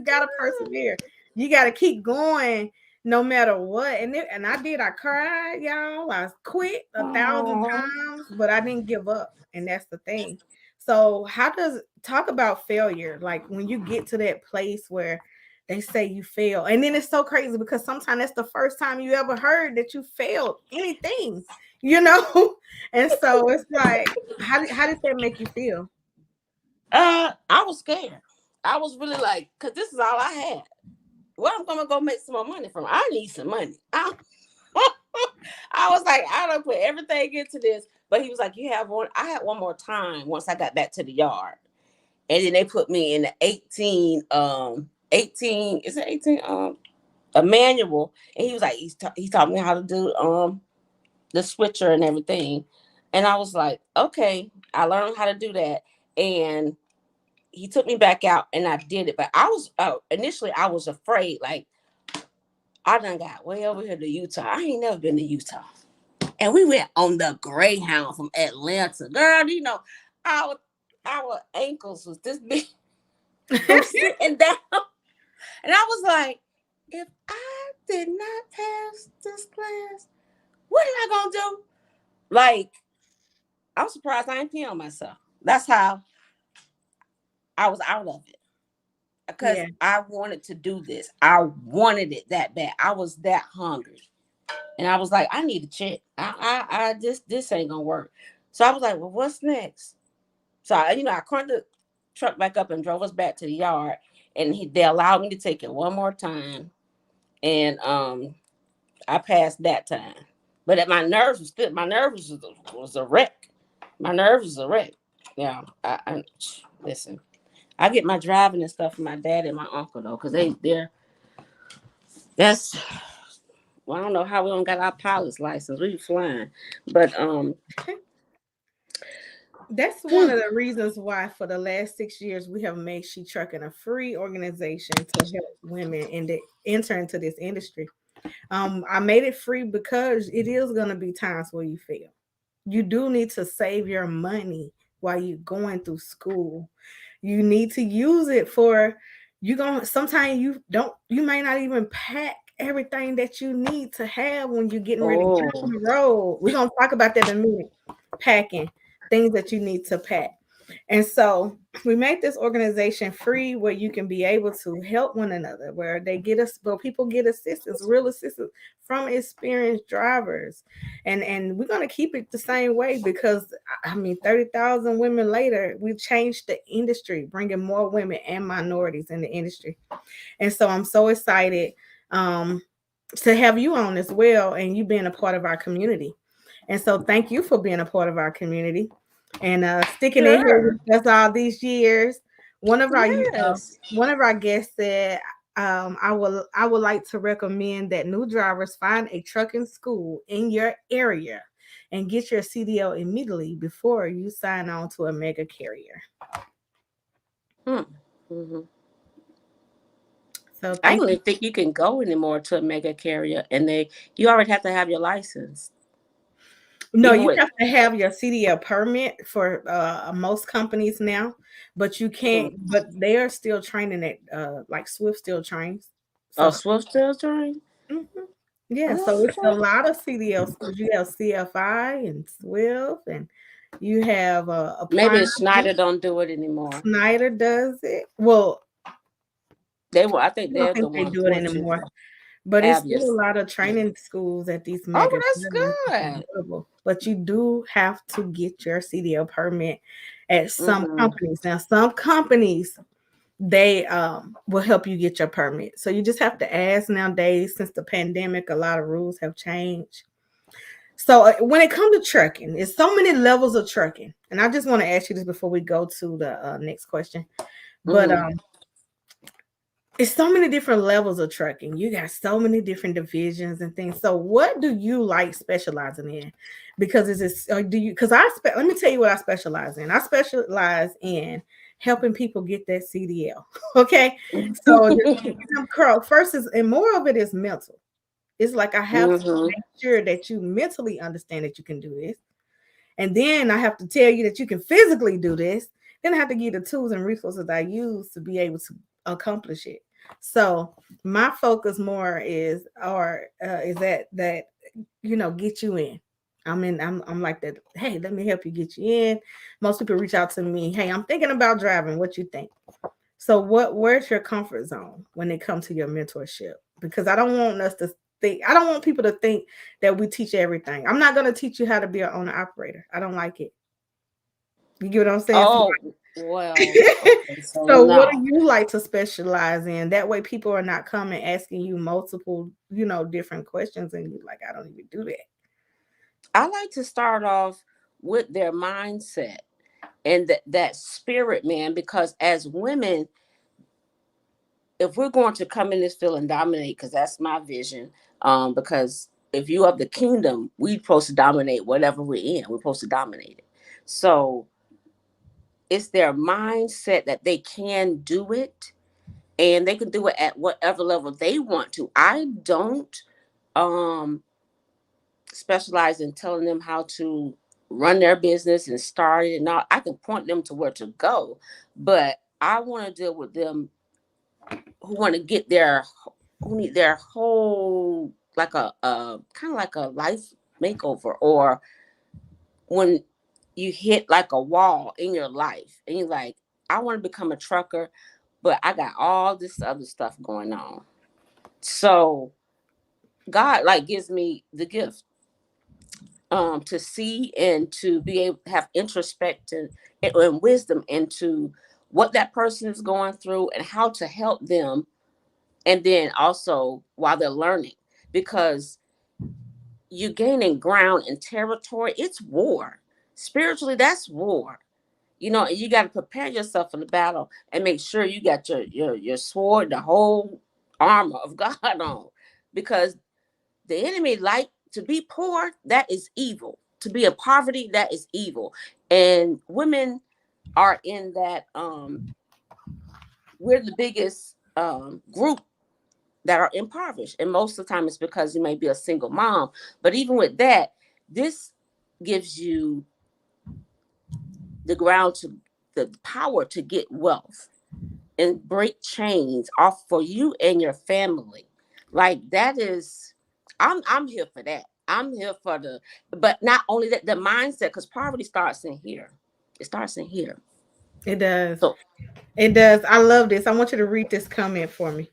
gotta persevere. You gotta keep going no matter what. And I cried, y'all. I quit 1,000 times, but I didn't give up. And that's the thing. So talk about failure, like when you get to that place where they say you fail. And then it's so crazy because sometimes that's the first time you ever heard that you failed anything, And so it's like, how did that make you feel? I was scared. I was really like, because this is all I had. Where I'm gonna go make some more money from? I need some money. I was like, I don't put everything into this. But he was like, you have one. I had one more time once I got back to the yard. And then they put me in the 18, is it 18? A manual. And he was like, he taught me how to do the switcher and everything. And I was like, okay, I learned how to do that. And he took me back out and I did it. But I was initially I was afraid, like, I done got way over here to Utah. I ain't never been to Utah. And we went on the Greyhound from Atlanta. Girl, our ankles was this big from sitting down. And I was like, if I did not pass this class, what am I gonna do? Like, I'm surprised I ain't pee on myself. That's how I was out of it. Because I wanted to do this. I wanted it that bad. I was that hungry. And I was like, I need to check. This ain't gonna work. So I was like, well, what's next? So I cranked the truck back up and drove us back to the yard. And they allowed me to take it one more time. And I passed that time. But my nerves was still, was a wreck. My nerves was a wreck. Yeah. Listen. I get my driving and stuff from my dad and my uncle though, because I don't know how we don't got our pilot's license. We flying. But that's one of the reasons why for the last 6 years we have made She Trucking a free organization to help women enter into this industry. I made it free because it is going to be times where you fail. You do need to save your money while you're going through school. You need to use it for sometimes you may not even pack everything that you need to have when you're getting ready to get on the road. We're going to talk about that in a minute. Packing things that you need to pack. And so we made this organization free where you can be able to help one another, where people get assistance, real assistance from experienced drivers. And we're going to keep it the same way because 30,000 women later, we've changed the industry, bringing more women and minorities in the industry. And so I'm so excited to have you on as well, and you being a part of our community. And so thank you for being a part of our community. and sticking in here with us all these years. One of our Yes. one of our guests said, I would like to recommend that new drivers find a trucking school in your area and get your CDL immediately before you sign on to a mega carrier. Mm-hmm. So I thank don't you. even think you can go anymore to a mega carrier, and you already have to have your license. No, Even you with have to have your CDL permit for most companies now, but you can't. But they are still training at like Swift still trains. So Swift Children. mhm. Yeah, so Oh, it's a okay. lot of CDL schools. You have CFI and Swift, and you have Maybe Appliance. Schneider don't do it anymore. Snyder does it. Well, They were. I think I don't they're the think they ones do who it want you anymore. to But it's have still your. a lot of training schools at these Oh, mega that's cities good. available. But you do have to get your CDL permit at some Mm-hmm. companies. Now, some companies they will help you get your permit. So you just have to ask nowadays. Since the pandemic, a lot of rules have changed. So when it comes to trucking, there's so many levels of trucking. And I just want to ask you this before we go to the next question. But Mm-hmm. it's so many different levels of trucking. You got so many different divisions and things. So what do you like specializing in? Because is this do you because let me tell you what I specialize in. I specialize in helping people get that CDL. Okay. So first is and more of it is mental. It's like I have to Mm-hmm. make sure that you mentally understand that you can do this. And then I have to tell you that you can physically do this. Then I have to give you the tools and resources I use to be able to accomplish it. So my focus more is that get you in. I'm like that. Hey, let me help you get you in. Most people reach out to me. Hey, I'm thinking about driving. What you think? So where's your comfort zone when it comes to your mentorship? Because I don't want people to think that we teach everything. I'm not going to teach you how to be an owner operator. I don't like it. You get what I'm saying? So, Oh, well. Okay. So so what do no, you like to specialize in? That way people are not coming asking you multiple, different questions and you're like, I don't even do that. I like to start off with their mindset and that spirit, man. Because as women, if we're going to come in this field and dominate, because that's my vision, because if you have the kingdom, we're supposed to dominate whatever we're in. We're supposed to dominate it. So it's their mindset that they can do it, and they can do it at whatever level they want to. I don't um specialize in telling them how to run their business and start it and all. I can point them to where to go, but I want to deal with them who want to get their who need their whole like a kind of like a life makeover, or when you hit like a wall in your life and you're like, I want to become a trucker, but I got all this other stuff going on. So God like gives me the gift to see and to be able to have introspective and wisdom into what that person is going through and how to help them, and then also while they're learning, because you gaining ground and territory, it's war. Spiritually, that's war. And you got to prepare yourself for the battle and make sure you got your sword, the whole armor of God on, because the enemy like to be poor. That is evil. To be in poverty, that is evil. And women are in that. We're the biggest group that are impoverished, and most of the time it's because you may be a single mom. But even with that, this gives you the ground to the power to get wealth and break chains off for you and your family. Like that is, I'm here for that. I'm here for but not only that, the mindset, because poverty starts in here. It starts in here. It does. So It does. I love this. I want you to read this comment for me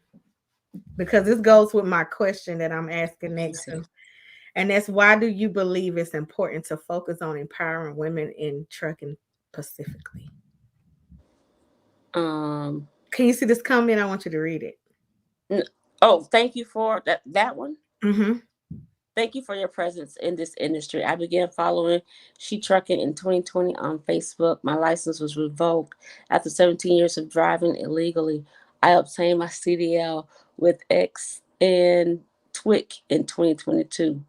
because this goes with my question that I'm asking let me next. see. And that's why do you believe it's important to focus on empowering women in trucking specifically? Um. Can you see this comment? I want you to read it. Oh, thank you for that one. Mm-hmm. Thank you for your presence in this industry. I began following She Trucking in 2020 on Facebook. My license was revoked after 17 years of driving illegally. I obtained my CDL with X and TWIC in 2022.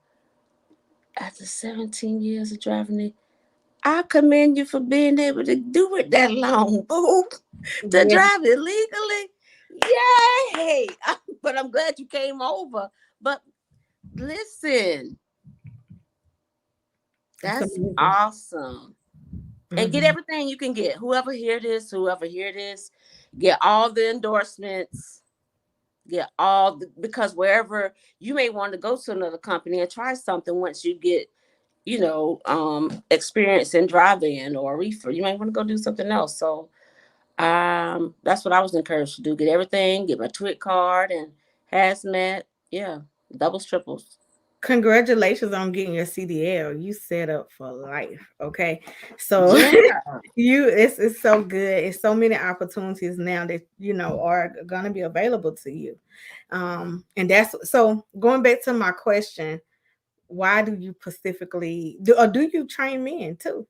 After 17 years of driving, I commend you for being able to do it that long, boo, to Yeah, drive illegally. Yay! But I'm glad you came over. But listen, it's that's amazing. awesome. And get Mhm. everything you can get. Whoever hear this, get all the endorsements, get all the, because wherever you may want to go to another company and try something once you get, experience in driving or reefer, you might want to go do something else. So that's what I was encouraged to do. Get everything, get my TWIC card and hazmat. Yeah. Doubles, triples. Congratulations on getting your CDL. You set up for life. Okay. So Yeah. it's so good. It's so many opportunities now that are gonna be available to you. And that's so going back to my question, why do you specifically do you train men too?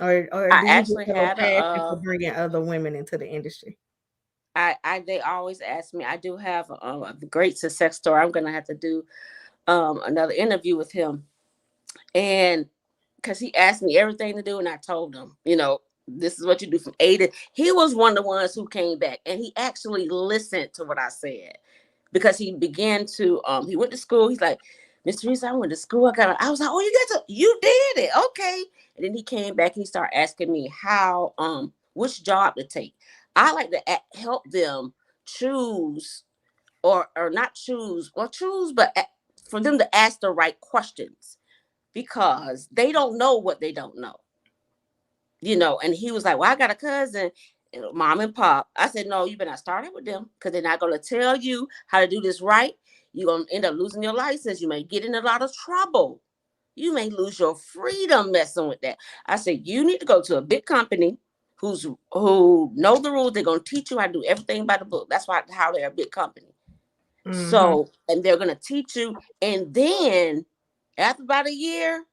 Or I do you just actually have a had passion for bringing other women into the industry? they always ask me. I do have a great success story. I'm gonna have to do another interview with him, and because he asked me everything to do, and I told him, this is what you do from A to. He was one of the ones who came back, and he actually listened to what I said because he began to. He went to school. He's like, Miss Theresa, I went to school. I was like, oh, you did it, okay. And then he came back and he started asking me how which job to take. I like to help them choose or not choose or choose, but for them to ask the right questions because they don't know what they don't know. And he was like, well, I got a cousin, mom and pop. I said, no, you better not start it with them because they're not going to tell you how to do this right. You're going to end up losing your license. You may get in a lot of trouble. You may lose your freedom messing with that. I said, you need to go to a big company who know the rules. They're going to teach you how to do everything by the book. That's how they're a big company. Mm-hmm. So, and they're going to teach you. And then after about a year,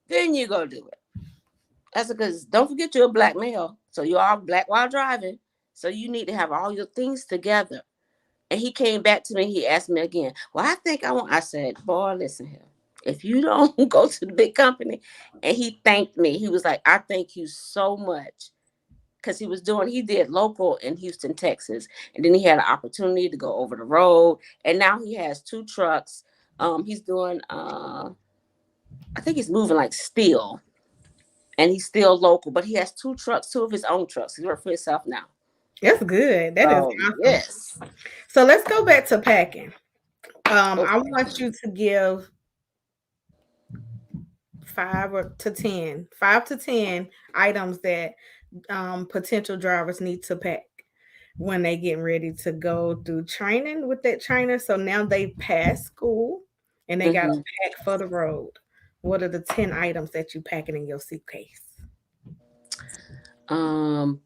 then you go do it. That's because don't forget you're a black male. So you are black while driving. So you need to have all your things together. And he came back to me. He asked me again, well, I said, boy, listen here. If you don't go to the big company, and he thanked me. He was like, I thank you so much. Because he did local in Houston, Texas. And then he had an opportunity to go over the road. And now he has 2 trucks. He's doing, I think he's moving like steel. And he's still local, but he has 2 trucks, 2 of his own trucks. He works for himself now. That's good. That is Oh, awesome. yes. So let's go back to packing. I Okay. want you to give 5 to 10 items that potential drivers need to pack when they getting ready to go through training with that trainer. So now they passed school and they got to Mm-hmm. pack for the road. What are the 10 items that you packing in your suitcase?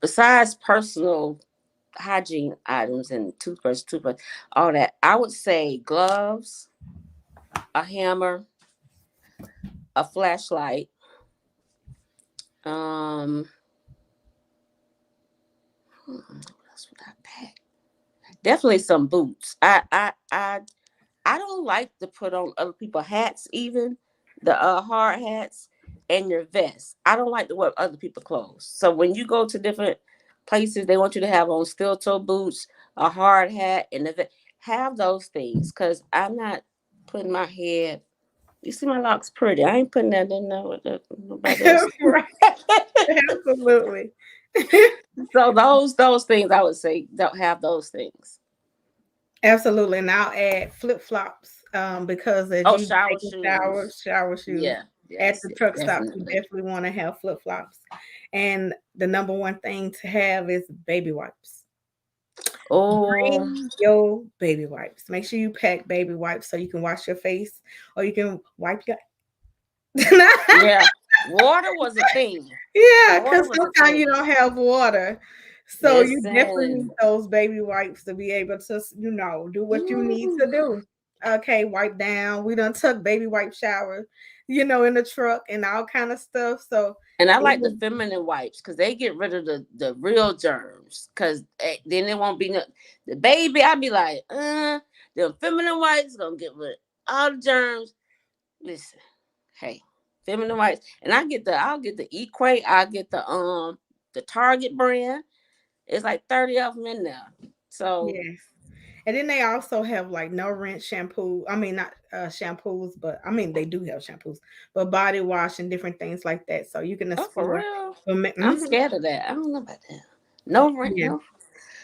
Besides personal hygiene items and toothbrush, all that, I would say gloves, a hammer, a flashlight. What else would I pack? Definitely some boots. I don't like to put on other people's hats, even the hard hats and your vest. I don't like to wear other people's clothes. So when you go to different places, they want you to have on steel toe boots, a hard hat, and have those things. Because I'm not putting my head. You see my locks pretty. I ain't putting that in there with nobody else. Right. Absolutely. So those things I would say don't have those things. Absolutely. And I'll add flip flops because as Oh, you shower take a shoes. shower shoes Yeah. at Yes. the Yes, truck stops, you definitely. definitely want to have flip flops. And the number one thing to have is baby wipes. Oh. Bring your baby wipes. Make sure you pack baby wipes so you can wash your face or you can wipe your. Yeah, water was a thing. Yeah, Water because was a sometimes you thing. don't have water. So you definitely need Listen. those baby wipes to be able to, do what you need to do. Okay, wipe down. We done took baby wipe shower, in the truck and all kind of stuff. So And I it like the was, feminine wipes because they get rid of the real germs. Because then it won't be the baby. I'd be like, the feminine wipes gonna get rid of all the germs. Listen, hey, feminine wipes, and I'll get the Equate. I'll get the Target brand. It's like 30 of them in there. So yes. And then they also have like no rinse shampoo. I mean, not shampoos, but I mean they do have shampoos, but body wash and different things like that. So you can oh, for explore. real, I'm Mhm. scared of that. I don't know about that. No rent, Yeah. no.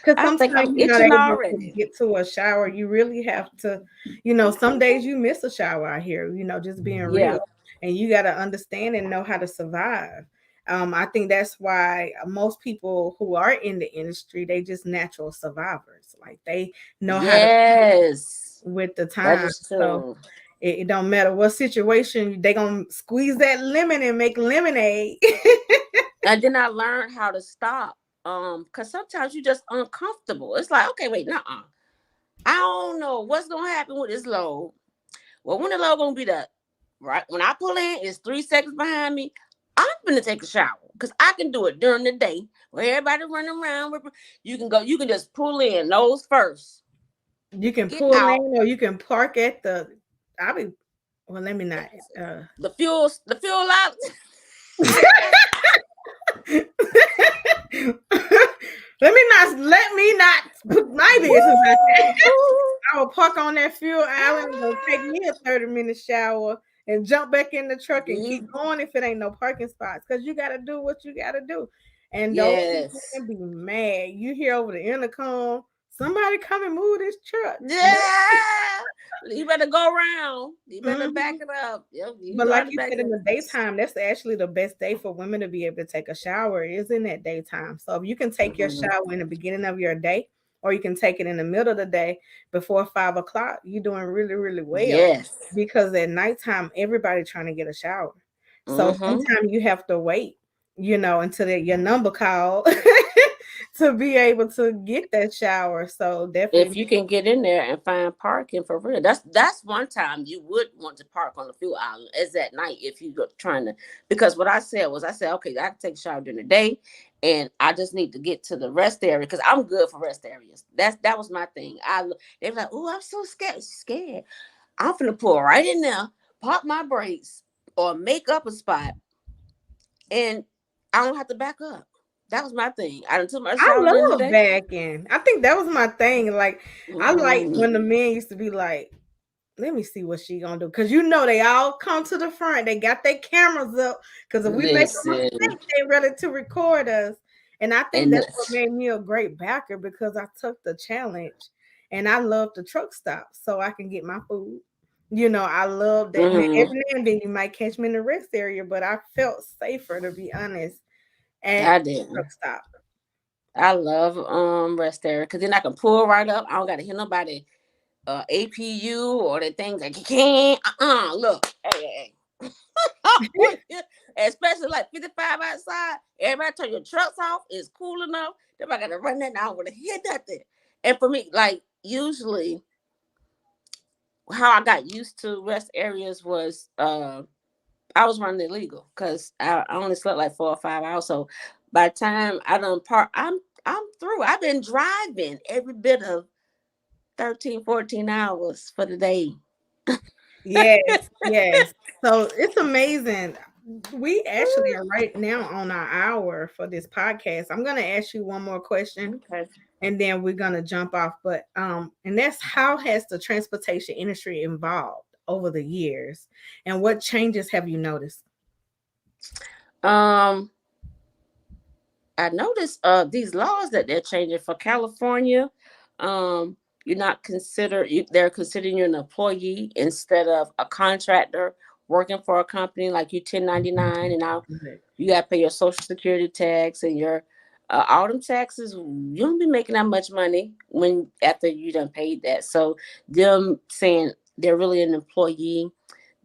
Because I think sometimes I'm you're not itching able to already. get to a shower. You really have to, some days you miss a shower out here, just being Yeah. real. And you got to understand and know how to survive. I think that's why most people who are in the industry, they just natural survivors. Like they know how to Yes, with the that time. is So true. it don't matter what situation, they going to squeeze that lemon and make lemonade. And then I learned how to stop. Because sometimes you're just uncomfortable. It's like, okay, wait, nuh-uh. I don't know what's gonna happen with this load. Well, when the load gonna be that right when I pull in, it's 3 seconds behind me. I'm gonna take a shower because I can do it during the day where everybody running around. You can go. You can just pull in nose first, You can get pull out. in or you can park at the. I be well. Let me not. The fuel out. Let me not put my business out there. I will park on that fuel island. It'll take me a 30-minute shower and jump back in the truck and keep going if it ain't no parking spots. Because you got to do what you got to do. And those people Yes. can be mad. You hear over the intercom, somebody come and move this truck. Yeah. You better go around. You better back Mhm. it up. Yep, you But like started you back said, in up. the daytime, that's actually the best day for women to be able to take a shower is in that daytime. So if you can take your Mhm. shower in the beginning of your day, or you can take it in the middle of the day before 5 o'clock, you're doing really, really well. Yes. Because at nighttime, everybody trying to get a shower. So Mm-hmm. sometimes you have to wait, until your number called to be able to get that shower. So If definitely, you can get in there and find parking for real, that's one time you would want to park on the fuel island is at night if you go trying to, because what I said was okay, I can take a shower during the day and I just need to get to the rest area because I'm good for rest areas. That was my thing. They were like, oh, I'm so scared. I'm finna pull right in there, pop my brakes or make up a spot, and I don't have to back up. That was my thing. I done took my I shower during the love day. backing. I think that was my thing. Like I like Mm-mm. when the men used to be like, let me see what she gonna do. Cause they all come to the front. They got their cameras up. Cause if we make a Listen, mistake, they ready to record us. And I think and that's what made me a great backer because I took the challenge and I love the truck stop so I can get my food. I love that. Now, mm, every now and then you might catch me in the rest area, but I felt safer to be honest at I the didn't. truck stop. I love rest area because then I can pull right up. I don't got to hear nobody APU or the things like you can't. Look, hey. Especially like 55 outside. Everybody turn your trucks off. It's cool enough. Then I got to run that now. I want to hit nothing. And for me, like usually, how I got used to rest areas was I was running illegal because I only slept like 4 or 5 hours. So by the time I done park, I'm through. I've been driving every bit of 13, 14 hours for the day. Yes, yes. So it's amazing. We actually are right now on our hour for this podcast. I'm gonna ask you one more question Okay. and then we're gonna jump off. But and that's how has the transportation industry evolved over the years and what changes have you noticed? Um, I noticed these laws that they're changing for California. Um, you're not considered they're considering you an employee instead of a contractor working for a company like you 1099, and now Okay. you got to pay your social security tax and your all them taxes. You don't be making that much money when after you done paid that. So them saying they're really an employee,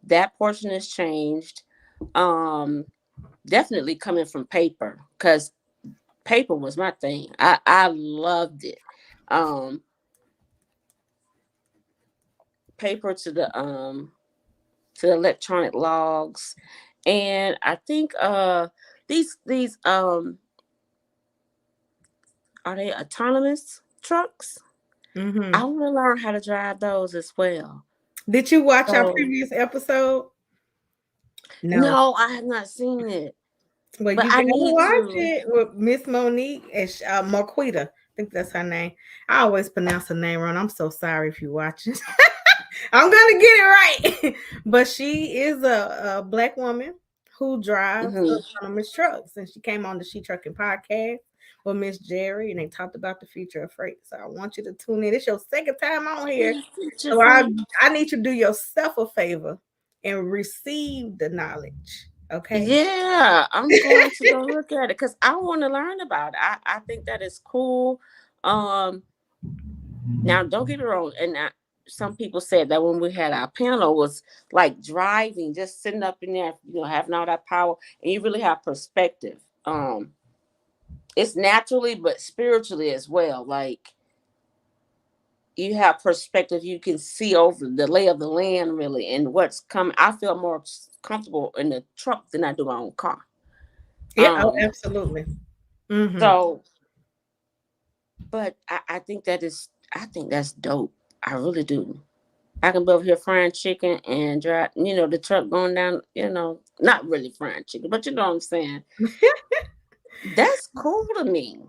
that portion has changed. Um, Definitely coming from paper because paper was my thing. I loved it. Um, paper to the electronic logs, and I think these are they autonomous trucks? Mm-hmm. I want to learn how to drive those as well. Did you watch our So previous episode? No. no, I have not seen it, Well, but you I gotta need watch to. it with Miss Monique and Marquita. I think that's her name. I always pronounce her name wrong. I'm so sorry if you watch it. I'm gonna get it right. But she is a black woman who drives Mhm. autonomous trucks, and she came on the She Trucking podcast with Miss Jerry, and they talked about the future of freight. So I want you to tune in. It's your second time on here, Future so freight. I need you to do yourself a favor and receive the knowledge. Okay. Yeah, I'm going to go look at it because I want to learn about it. I think that is cool. Um, Now don't get me wrong, and some people said that when we had our panel was like driving, just sitting up in there, having all that power, and you really have perspective. It's naturally, but spiritually as well. Like you have perspective, you can see over the lay of the land really, and what's coming. I feel more comfortable in the truck than I do my own car. Yeah. Oh, Um, absolutely. Mm-hmm. so, but I think I think that's dope. I really do. I can be over here frying chicken and drive, the truck going down, not really frying chicken, but you know what I'm saying. That's cool to me.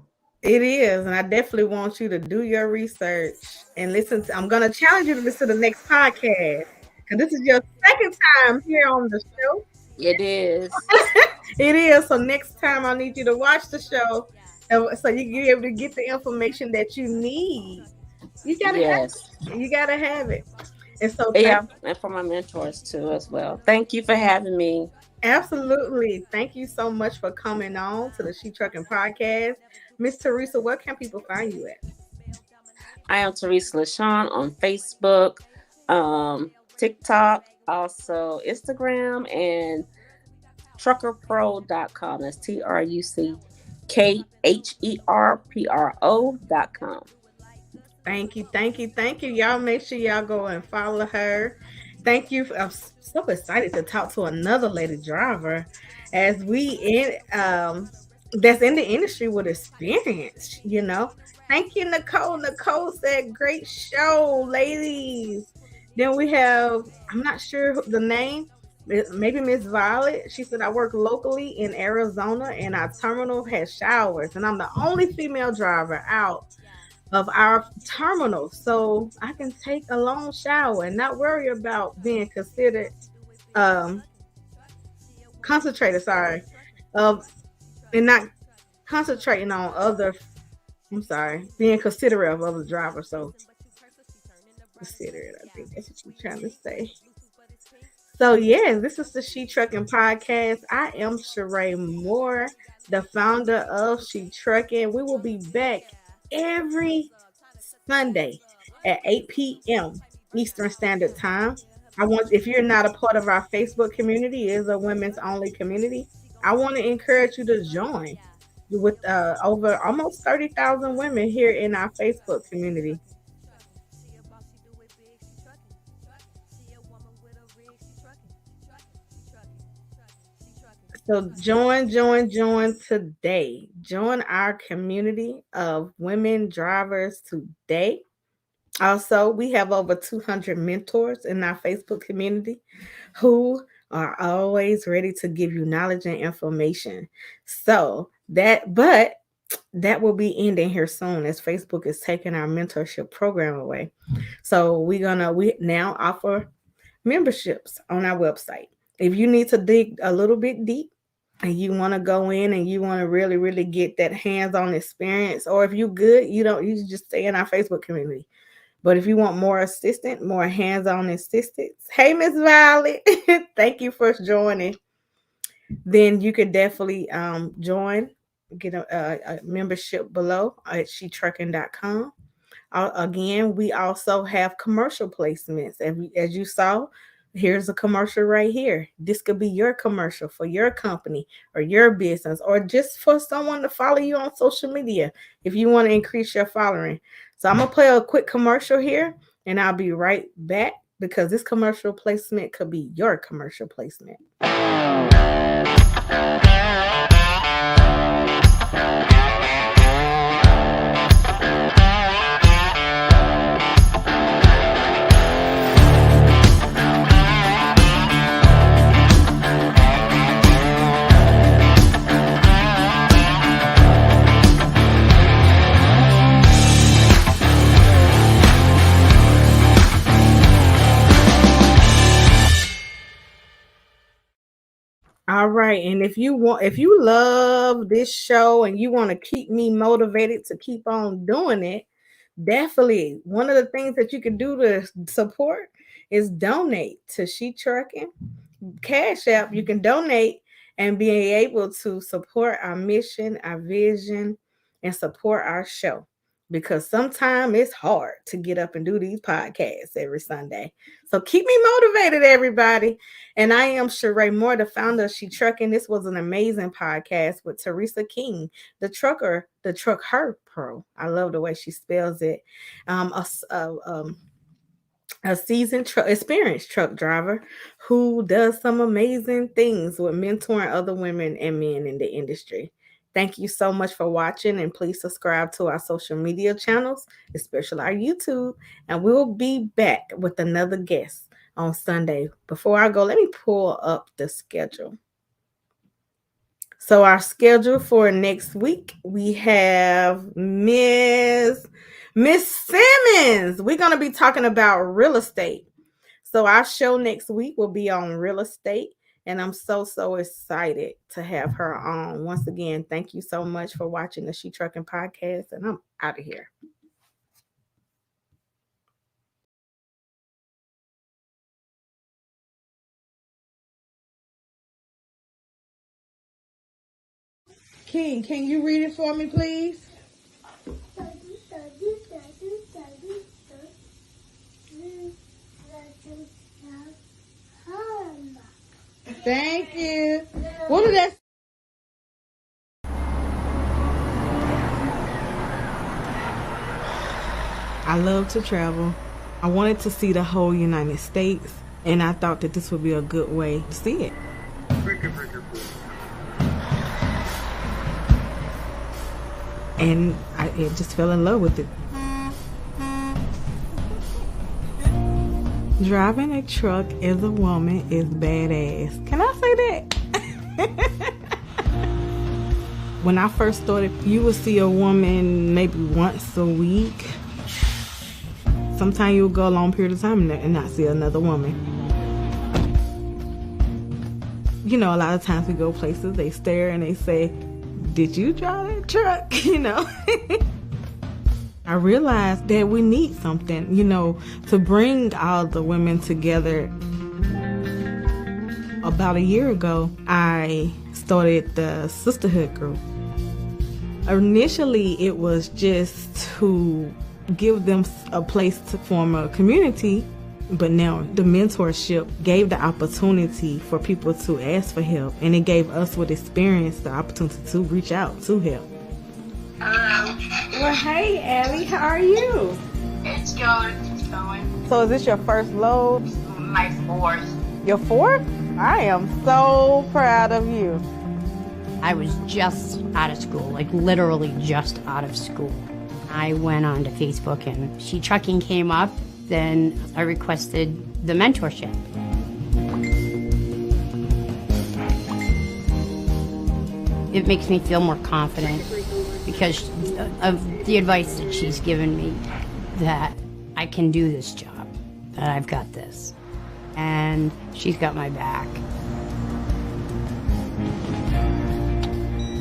It is, and I definitely want you to do your research and listen to. I'm gonna challenge you to listen to the next podcast because this is your second time here on the show. It is. It is. So next time, I need you to watch the show, so you can be able to get the information that you need. You gotta have Yes. it. You gotta have it. And so, Yeah. And for my mentors too, as well. Thank you for having me. absolutely, thank you so much for coming on to the She Trucking podcast, Miss Theresa. Where can people find you at? I am Theresa LaShawn on Facebook, TikTok, also Instagram, and TruckHERPro.com. That's TruckHERPro.com. Thank you, thank you, thank you. Y'all make sure y'all go and follow her. Thank you. I'm so excited to talk to another lady driver as we that's in the industry with experience. Thank you, Nicole. Nicole said, great show, ladies. Then we have, I'm not sure the name, maybe Miss Violet. She said, I work locally in Arizona and our terminal has showers, and I'm the only female driver out of our terminal, so I can take a long shower and not worry about being considered concentrated, and not concentrating on being considerate of other drivers. So considerate, I think that's what you're trying to say. So yes, this is the She Trucking podcast. I am Sheree Moore, the founder of She Trucking. We will be back every Sunday at 8 p.m. Eastern Standard Time. If you're not a part of our Facebook community, it is a women's only community. I want to encourage you to join with over almost 30,000 women here in our Facebook community. So join today. Join our community of women drivers today. Also, we have over 200 mentors in our Facebook community who are always ready to give you knowledge and information. But that will be ending here soon as Facebook is taking our mentorship program away. So we now offer memberships on our website. If you need to dig a little bit deep and you want to go in and you want to really, really get that hands-on experience, or if you good, you just stay in our Facebook community. But if you want more hands-on assistance, hey, Miss Violet, thank you for joining. Then you could definitely join, get a membership below at shetrucking.com. Again, we also have commercial placements. As you saw, here's a commercial right here. This could be your commercial for your company or your business, or just for someone to follow you on social media if you want to increase your following. So I'm going to play a quick commercial here, and I'll be right back because this commercial placement could be your commercial placement. All right, and if you love this show and you want to keep me motivated to keep on doing it, definitely one of the things that you can do to support is donate to She Trucking Cash App. You can donate and be able to support our mission, our vision, and support our show. Because sometimes it's hard to get up and do these podcasts every Sunday. So keep me motivated, everybody. And I am Sheree Moore, the founder of She Trucking. This was an amazing podcast with Theresa King, the TruckHER Pro. I love the way she spells it. A seasoned experienced truck driver who does some amazing things with mentoring other women and men in the industry. Thank you so much for watching, and please subscribe to our social media channels, especially our YouTube, and we'll be back with another guest on Sunday. Before I go, let me pull up the schedule. So our schedule for next week, we have Miss Simmons. We're going to be talking about real estate. So our show next week will be on real estate. And I'm so excited to have her on. Once again, thank you so much for watching the She Trucking podcast. And I'm out of here. King, can you read it for me, please? Thank you. What is that? I love to travel. I wanted to see the whole United States, and I thought that this would be a good way to see it. And I just fell in love with it. Driving a truck as a woman is badass. Can I say that? When I first started, you would see a woman maybe once a week. Sometimes you'll go a long period of time and not see another woman. You know, a lot of times we go places, they stare and they say, "Did you drive that truck?" You know. I realized that we need something, you know, to bring all the women together. About a year ago, I started the sisterhood group. Initially, it was just to give them a place to form a community, but now the mentorship gave the opportunity for people to ask for help, and it gave us with experience the opportunity to reach out to help. Hello. Well, hey, Allie, how are you? It's going. It's going. So is this your first load? My fourth. Your fourth? I am so proud of you. I was just out of school, like literally just out of school. I went on to Facebook and She Trucking came up. Then I requested the mentorship. It makes me feel more confident because of the advice that she's given me, that I can do this job, that I've got this. And she's got my back.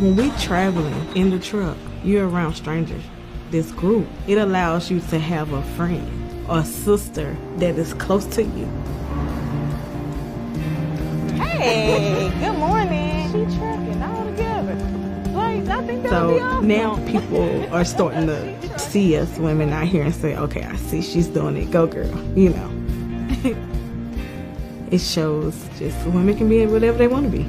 When we traveling in the truck, you're around strangers. This group, it allows you to have a friend or a sister that is close to you. Hey, good morning. She trucking all together. Like, I think that'll be awesome. Now people are starting to see us women out here and say, okay, I see she's doing it. Go girl, you know. It shows just women can be whatever they want to be.